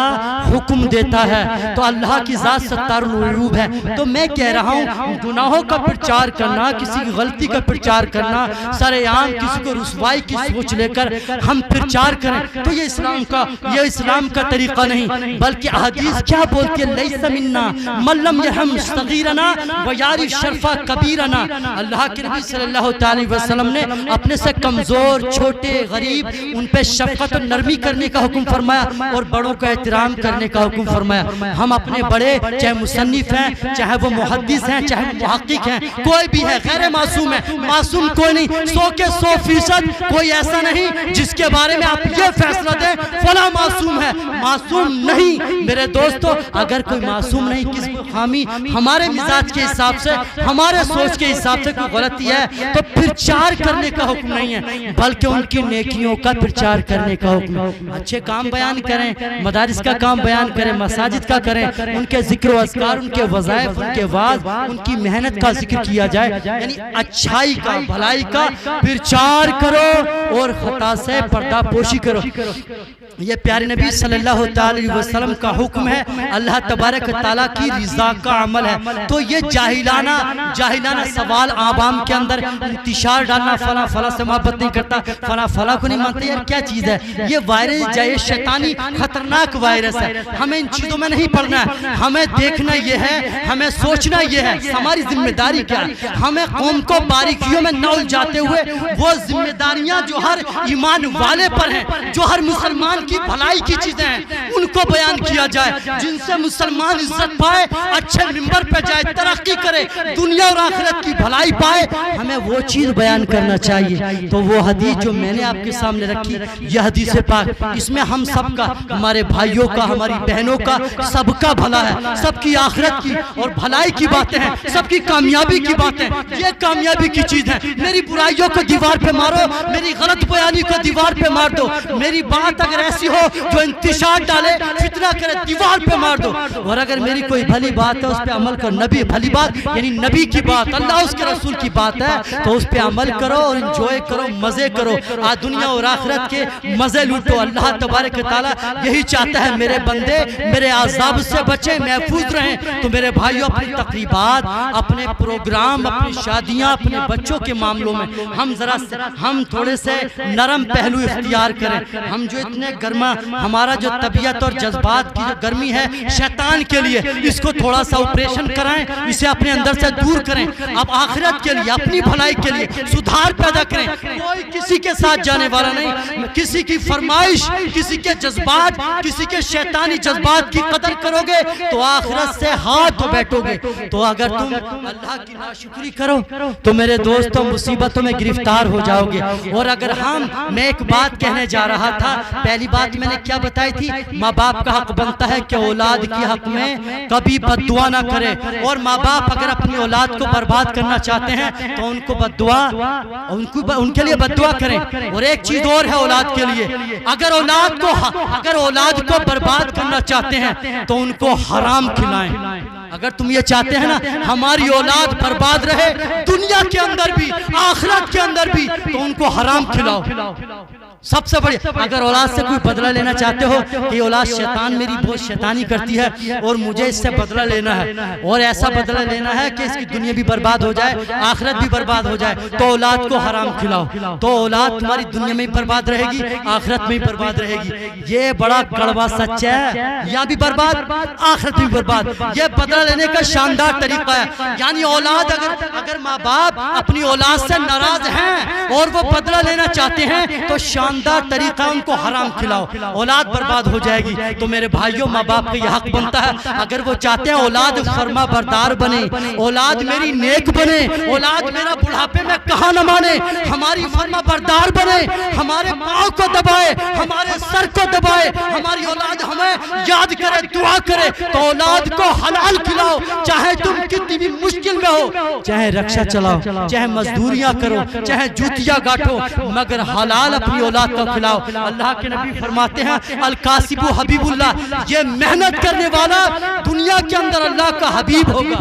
Speaker 1: حکم دیتا ہے۔ تو اللہ کی ذات ستار العیوب ہے۔ تو میں کہہ رہا ہوں گناہوں کا پرچار کرنا، کسی کی غلطی کا پرچار کرنا، سر عام کسی کو رسوائی کی سوچ لے کر ہم پرچار کریں تو یہ اسلام کا طریقہ نہیں، بلکہ حدیث کیا بولتی ہے، لیس منا من لم یرحم صغیرنا ویعرف شرف کبیرنا۔ اللہ کے نبی صلی اللہ علیہ وسلم نے اپنے سے کمزور، چھوٹے، غریب ان پہ شفقت و نرمی کرنے کا حکم فرمایا اور بڑوں کا احترام کرنے کا حکم فرمایا۔ ہم اپنے بڑے چاہے مصنف ہیں، چاہے وہ محدث ہیں، چاہے محقق ہیں، کوئی بھی ہے، غیر معصوم ہے، معصوم کوئی نہیں، 100 کے 100% کوئی ایسا نہیں جس کے بارے میں آپ یہ فیصلہ دیں فلاں معصوم ہے، معصوم نہیں۔ میرے دوستو اگر کوئی معصوم نہیں، کس کو خامی ہمارے مزاج کے حساب سے، ہمارے سوچ کے حساب سے کوئی غلطی ہے تو پرچار کرنے کا حکم نہیں ہے، بلکہ ان کی نیکیوں کا پرچار کرنے کا حکم ہے۔ اچھے کام بیان کریں، مدارس کا کام بیان کریں، مساجد کا کریں، ان کے ذکر و اذکار، ان کے وظائف، ان کے وعظ، ان کی محنت کا ذکر کیا جائے، یعنی اچھائی کا، بھلائی کا پرچار کرو اور خطا سے پردہ پوشی کرو۔ یہ پیارے نبی صلی اللہ علیہ وسلم کا حکم ہے، اللہ تبارک تعالیٰ کی رضا کا عمل ہے۔ تو یہ جاہلانہ سوال عوام کے اندر انتشار ڈالنا، فلاں سے محبت محبت نہیں کرتا، فلاں کو نہیں مانتا. یار کیا چیز ہے یہ؟ وائرس جائے شیطانی خطرناک وائرس ہے. ہمیں ان چیزوں میں نہیں پڑنا ہے، ہمیں دیکھنا یہ ہے، ہمیں سوچنا یہ ہے ہماری ذمہ داری کیا ہے. ہمیں قوم کو باریکیوں میں نہ الجھاتے ہوئے وہ ذمہ داریاں جو ہر ایمان والے پر ہیں، جو ہر مسلمان کی بھلائی کی چیزیں ہیں، ان کو بیان کیا جائے، جن سے مسلمان عزت پائے، اچھے منبر پہ جائے، ترقی کرے، دنیا اور آخرت کی بھلائی پائے. ہمیں وہ چیز بیان کرنا چاہیے. تو وہ حدیث جو میں نے آپ کے سامنے رکھی، یہ حدیث پاک، اس میں ہم سب کا، ہمارے بھائیوں کا، ہماری بہنوں کا، سب کا بھلا ہے، سب کی آخرت کی اور بھلائی کی باتیں ہیں، سب کی کامیابی کی باتیں. یہ کامیابی کی چیز ہے. میری برائیوں کو دیوار پہ مارو، میری غلط بیانی کو دیوار پہ مار دو، میری بات اگر ایسی ہو جو انتشار ڈالے، فتنہ کرے، دیوار پہ مار دو. اور اگر میری کوئی بھلی بات ہے اس پہ عمل کرو. نبی بھلی بات یعنی نبی کی بات، اللہ اس کے رسول کی بات ہے تو اس پہ عمل کرو اور انجوائے کرو، مزے کرو، آج دنیا اور آخرت کے مزے لوٹو. اللہ تبارک تعالیٰ یہی چاہتا ہے میرے بندے میرے عذاب سے بچیں، محفوظ رہیں. تو میرے بھائیوں، اپنی تقریبات، اپنے پروگرام، اپنی شادیاں، اپنے بچوں کے معاملوں میں ہم تھوڑے سے نرم پہلو اختیار کریں. ہم جو اتنے گرما، ہمارا جو طبیعت اور جذبات کی جو گرمی ہے شیطان کے لیے، اس کو تھوڑا سا آپریشن کرائیں، اسے اپنے اندر سے دور کریں. اب آخرت کے لیے، اپنی بھلائی کے لیے سدھار پیدا کریں. کوئی کسی کے ساتھ جانے والا نہیں. کسی کی فرمائش، کسی کے جذبات، کسی کے شیطانی جذبات کی قدر کرو گے تو آخرت سے ہاتھ دھو بیٹھو گے. تو اگر تم اللہ کی ناشکری کرو تو میرے دوستوں مصیبتوں میں گرفتار ہو جاؤ گے. اور اگر میں ایک بات کہنے جا رہا تھا، پہلی بات میں نے کیا بتائی تھی؟ ماں باپ کا حق بنتا ہے کہ اولاد کی حق میں کبھی بد دعا نہ کرے. اور ماں باپ اگر اپنی اولاد کو برباد کرنا چاہتے ہیں تو ان کو بد دعا، ان کے لیے بد دعا کریں. اور ایک چیز اور ہے اولاد کے لیے، اگر اولاد کو برباد کرنا چاہتے ہیں تو ان کو حرام کھلائیں. اگر تم یہ چاہتے ہیں نا ہماری اولاد برباد رہے دنیا کے اندر بھی آخرت کے اندر بھی، تو ان کو حرام کھلاؤ. سب سے بڑی، اگر اولاد سے کوئی بدلہ لینا چاہتے ہو کہ اولاد شیطان میری بہت شیطانی کرتی ہے اور مجھے اس سے بدلہ لینا ہے اور ایسا بدلہ لینا ہے کہ اس کی دنیا بھی برباد ہو جائے، آخرت بھی برباد ہو جائے، تو اولاد کو حرام کھلاؤ. تو اولاد تمہاری دنیا میں بھی برباد رہے گی، آخرت میں بھی برباد رہے گی. یہ بڑا کڑوا سچ ہے. یہاں بھی برباد، آخرت میں بھی برباد. یہ بدلہ لینے کا شاندار طریقہ ہے. یعنی اولاد اگر ماں باپ اپنی اولاد سے ناراض ہیں اور وہ بدلہ لینا چاہتے ہیں تو شاندار طریقہ ان کو حرام کھلاؤ، اولاد برباد ہو جائے گی. تو میرے بھائیوں، ماں باپ کا یہ حق بنتا ہے، اگر وہ چاہتے ہیں اولاد فرما بردار بنے، اولاد میری نیک بنے، اولاد میرا بڑھاپے میں کہا نہ مانے، ہماری فرما بردار بنے، ہمارے پاؤں کو دبائے، ہمارے سر کو دبائے، ہماری اولاد ہمیں یاد کرے، دعا کرے، تو اولاد کو حلال کھلاؤ. چاہے تم کتنی بھی مشکل میں ہو، چاہے رکشہ چلاؤ، چاہے مزدوریاں کرو، چاہے جوتیاں گاٹھو، مگر حلال اپنی اولاد کو کھلاؤ. اللہ کے نبی فرماتے ہیں الکاسب حبیب اللہ، یہ محنت کرنے والا دنیا کے اندر اللہ کا حبیب ہوگا.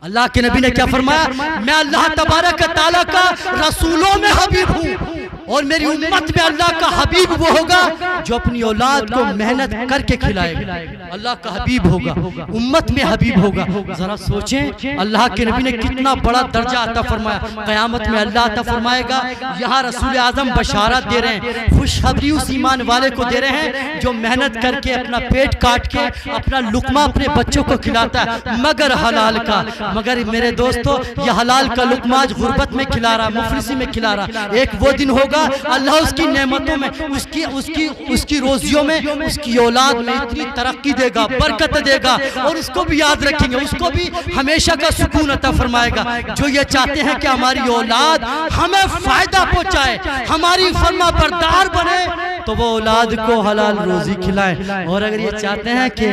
Speaker 1: اللہ کے نبی نے کیا فرمایا؟ میں اللہ تبارک تعالیٰ کا رسولوں میں حبیب ہوں اور میری امت میں اللہ کا حبیب وہ ہوگا جو اپنی اولاد کو محنت کر کے کھلائے گا. اللہ کا حبیب ہوگا، امت میں حبیب ہوگا. ذرا سوچیں اللہ کے نبی نے کتنا بڑا درجہ عطا فرمایا. قیامت میں اللہ عطا فرمائے گا. یہاں رسول اعظم بشارت دے رہے ہیں، خوشخبری اس ایمان والے کو دے رہے ہیں جو محنت کر کے اپنا پیٹ کاٹ کے اپنا لقمہ اپنے بچوں کو کھلاتا ہے، مگر حلال کا. مگر میرے دوستو، یہ حلال کا لقمہ آج غربت میں کھلا رہا، مفلسی میں کھلا رہا. ایک وہ دن ہوگا اللہ اس کی نعمتوں میں، اس کی روزیوں میں، اس کی اولاد میں اتنی ترقی دے گا، برکت دے گا، اور اس کو بھی یاد رکھیں گے، اس کو بھی ہمیشہ کا سکون عطا فرمائے گا. جو یہ چاہتے ہیں کہ ہماری اولاد ہمیں فائدہ پہنچائے، ہماری فرما بردار بنے، تو وہ اولاد کو حلال روزی کھلائیں. اور اگر یہ چاہتے ہیں کہ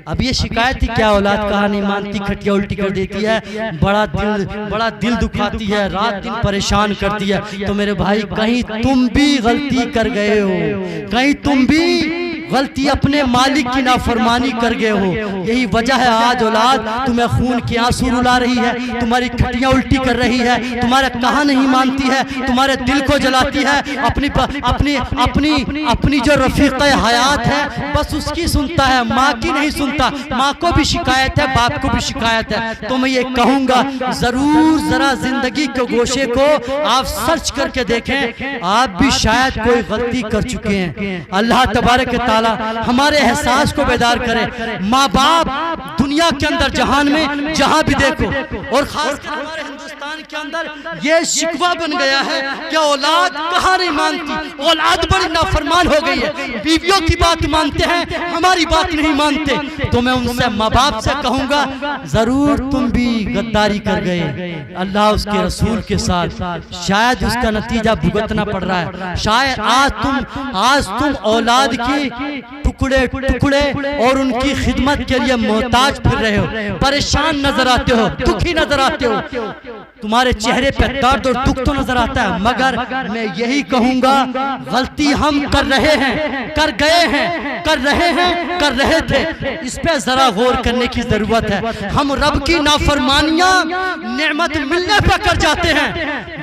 Speaker 1: اب یہ شکایت ہی کیا، اولاد کہا نہیں مانتی، کھٹیا الٹی کر دیتی ہے، بڑا دل دکھاتی ہے، رات دن پریشان کرتی ہے، تو میرے بھائی کہیں تم بھی غلطی کر گئے ہو، کہیں تم بھی غلطی اپنے مالک کی نافرمانی کر گئے ہو. یہی وجہ ہے آج اولاد تمہیں خون کے آنسو رلا رہی ہے, تمہاری کھٹیاں الٹی کر رہی ہے, تمہارا کہاں نہیں مانتی ہے, تمہارے دل کو جلاتی ہے, اپنی جو رفیق حیات ہے بس اس کی سنتا ہے, ماں کی نہیں سنتا. ماں کو بھی شکایت ہے, باپ کو بھی شکایت ہے. تو میں یہ کہوں گا ضرور ذرا زندگی کے گوشے کو آپ سرچ کر کے دیکھیں, آپ بھی شاید کوئی غلطی کر چکے ہیں. اللہ تبارک تعالی ہمارے احساس کو بیدار کرے. ماں باپ دنیا کے اندر جہان میں جہاں بھی دیکھو, اور خاص کر ہمارے ہندوستان کے اندر یہ شکوہ بن گیا ہے کہ اولاد کہاں نہیں مانتی, اولاد بڑی نافرمان ہو گئی ہے, بیویوں کی بات مانتے ہیں ہماری بات نہیں مانتے. تو میں ان سے ماں باپ سے کہوں گا ضرور تم بھی غداری کر گئے اللہ اس کے رسول کے ساتھ, شاید اس کا نتیجہ بھگتنا پڑ رہا ہے. شاید آج تم اولاد کی ٹکڑے اور ان کی خدمت کے لیے محتاج پھر رہے ہو, پریشان نظر آتے ہو, دکھی نظر آتے ہو, تمہارے چہرے پہ درد اور دکھ تو نظر آتا ہے. مگر میں یہی کہوں گا غلطی ہم کر رہے ہیں, کر گئے ہیں, کر رہے ہیں, کر رہے تھے, اس پہ ذرا غور کرنے کی ضرورت ہے. ہم رب کی نافرمانیاں نعمت ملنے پہ کر جاتے ہیں.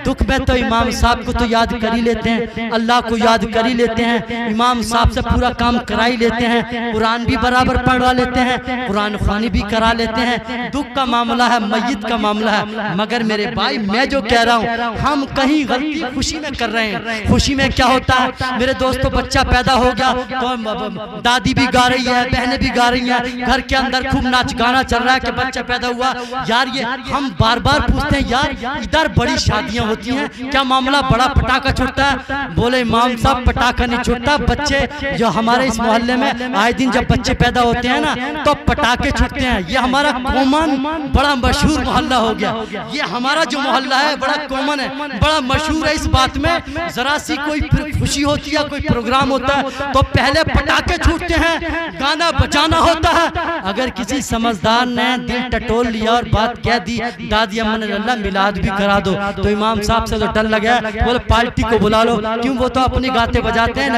Speaker 1: دکھ میں تو امام صاحب کو تو یاد کر ہی لیتے ہیں, اللہ کو یاد کر ہی لیتے ہیں, امام صاحب سے پورا کام کرا ہی لیتے ہیں, قرآن بھی برابر پڑھوا لیتے ہیں, قرآن خوانی بھی کرا لیتے ہیں. دکھ کا معاملہ ہے, میت کا معاملہ ہے. مگر میرے بھائی میں جو کہہ رہا ہوں ہم کہیں غلطی خوشی میں کر رہے ہیں. خوشی میں کیا ہوتا ہے میرے دوستو, بچہ پیدا ہو گیا تو دادی بھی گا رہی ہے, بہنیں بھی گا رہی ہیں, گھر کے اندر خوب ناچ گانا چل رہا ہے کہ بچہ پیدا ہوا. یار یہ ہم بار بار پوچھتے ہیں یار ادھر بڑی شادیاں ہوتی ہیں, کیا معاملہ بڑا پٹاخہ چھوٹتا ہے؟ بولے امام صاحب پٹاخہ نہیں چھوٹتا, بچے جو ہمارے اس محلے میں آئے دن جب بچے پیدا ہوتے ہیں نا تو پٹاخے چھوٹتے ہیں. یہ ہمارا کومن بڑا مشہور محلہ ہو گیا. یہ ہمارا جو محلہ ہے بڑا کومن ہے, بڑا مشہور ہے اس بات میں. ذرا سی کوئی خوشی ہوتی ہے, کوئی پروگرام ہوتا ہے تو پہلے پٹاخے چھوٹتے ہیں, گانا بجانا ہوتا ہے. اگر کسی سمجھدار نے دل ٹٹول لیا اور بات کہہ دی دادی اماں نے اللہ میلاد بھی کرا دو, تو امام صاحب سے تو ڈر لگا, بولے پارٹی کو بلا لو. کیوں, وہ تو اپنی گاتے بجاتے ہیں,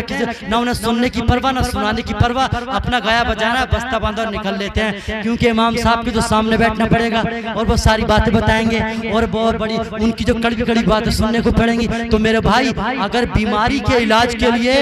Speaker 1: نہ انہیں سننے کی پرواہ نہ سنانے کی پرواہ, اپنا گایا بجانا بستہ باندھا اور نکل لیتے ہیں. کیونکہ امام صاحب کے تو سامنے بیٹھنا پڑے گا اور وہ ساری باتیں بتائیں گے اور بہت بڑی ان کی جو کڑوی کڑوی باتیں سننے کو پڑیں گی. تو میرے بھائی اگر بیماری کے علاج کے لیے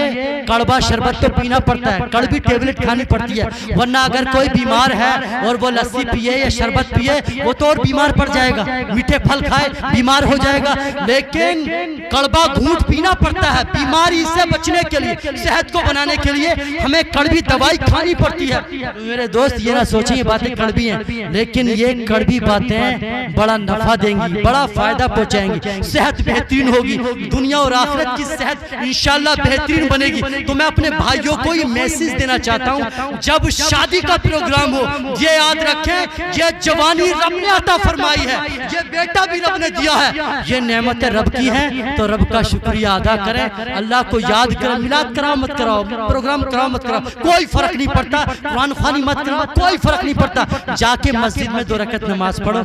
Speaker 1: کڑوا شربت تو پینا پڑتا ہے, کڑوی ٹیبلٹ کھانی پڑتی ہے, ورنہ اگر کوئی بیمار ہے اور وہ لسی پیے یا شربت پیے وہ تو اور بیمار پڑ جائے گا, میٹھے پھل کھائے بیمار ہو جائے گا. لیکن کڑوا گھونٹ پینا پڑتا ہے بیماری سے بچنے کے لیے, صحت کو بنانے کے لیے ہمیں کڑوی دوائی کھانی پڑتی ہے. میرے دوست یہ نہ سوچیں یہ باتیں کڑوی ہیں, لیکن یہ کڑوی باتیں بڑا نفع دیں گی, بڑا فائدہ پہنچائیں گی, صحت بہترین ہوگی, دنیا اور آخرت کی صحت انشاءاللہ بہترین بنے گی. تو میں اپنے بھائیوں کو یہ میسیج دینا چاہتا ہوں, جب شادی کا پروگرام ہو یہ یاد رکھیں یہ جوانی رب نے عطا فرمائی ہے, یہ بیٹا بھی رب نے دیا ہے, یہ نعمت رب کی ہے. تو رب کا شکریہ ادا کریں, اللہ کو یاد کریں. میلاد کراؤ مت کراؤ, پروگرام کراؤ مت کراؤ, کوئی فرق نہیں پڑتا, قرآن خوانی مت کراؤ, کوئی فرق نہیں پڑتا. جا کے مسجد میں 2 رکعت نماز پڑھو,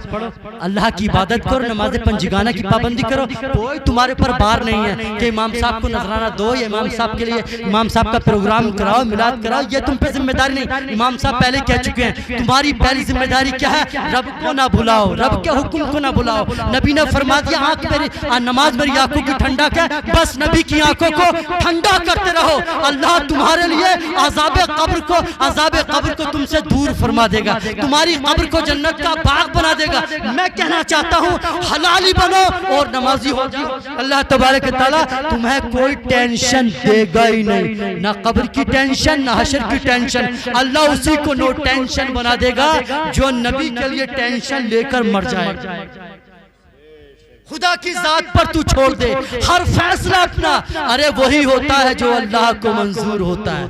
Speaker 1: اللہ کی عبادت کرو, نماز پنجگانہ کی پابندی کرو. کوئی تمہارے پر بار نہیں ہے کہ امام صاحب کو نذرانہ دو یا امام صاحب کے لیے امام صاحب کا پروگرام کراؤ, میلاد کراؤ, یہ تم پہ ذمہ داری نہیں. امام صاحب پہلے کہہ چکے ہیں تمہاری پہلی ذمہ داری کیا ہے, رب کو نہ بھلاؤ, رب کے حکم کو نہ بھلاؤ. نبی نے فرما دیا آنکھ میری نماز میری آنکھوں کی ٹھنڈک ہے, بس نبی کی آنکھوں کو ٹھنڈا کرتے رہو. اللہ تمہارے لیے عذاب قبر کو تم سے دور فرما دے گا, تمہاری قبر کو جنت کا باغ بنا دے گا. میں کہنا چاہتا ہوں حلالی بنو اور نمازی ہو جاؤ, اللہ تبارک تعالیٰ تمہیں کوئی ٹینشن دے گا ہی نہیں, نہ قبر کی ٹینشن نہ حشر کی ٹینشن. اللہ اسی کو نو ٹینشن بنا دے گا جو نبی کے لیے ٹینشن لے کر مر جائے. خدا کی ذات پر تو چھوڑ دے ہر فیصلہ اپنا, ارے وہی ہوتا ہے جو اللہ کو منظور ہوتا ہے,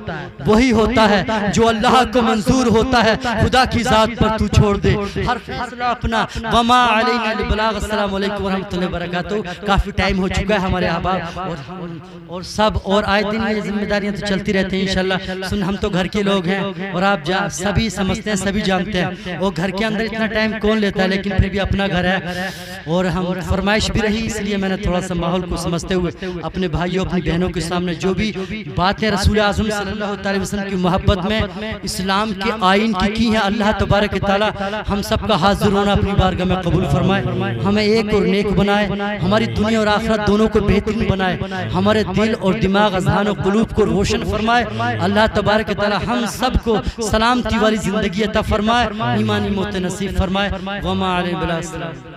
Speaker 1: وہی ہوتا ہے جو اللہ کو منظور ہوتا ہے. خدا کی ذات پر تو چھوڑ دے ہر فیصلہ اپنا. وما علینا البلاغ. السلام علیکم ورحمۃ اللہ وبرکاتہ. کافی ٹائم ہو چکا ہے ہمارے احباب اور سب, اور آئے دن یہ ذمہ داریاں تو چلتی رہتی ہیں انشاءاللہ. سن ہم تو گھر کے لوگ ہیں اور آپ سبھی سمجھتے ہیں, سبھی جانتے ہیں, وہ گھر کے اندر اتنا ٹائم کون لیتا ہے, لیکن پھر بھی اپنا گھر ہے اور ہم فرمائش بھی رہی، اس لیے میں نے تھوڑا سا ماحول کو سمجھتے ہوئے اپنے بھائیوں اپنی بہنوں کے سامنے جو بھی باتیں رسول اعظم صلی اللہ علیہ وسلم کی محبت میں اسلام کے آئین کی ہیں، اللہ تبارک تعالی ہم سب کا حاضر ہونا اپنی بارگاہ میں قبول فرمائے، ہمیں ایک اور نیک بنائے، ہماری دنیا اور آخرت دونوں کو بہترین بنائے، ہمارے دل اور دماغ اذہان و قلوب کو روشن فرمائے، اللہ تبارک تعالی ہم سب کو سلامتی والی زندگی عطا فرمائے، ایمانی موت نصیب فرمائے، وما علیہ بلا السلام۔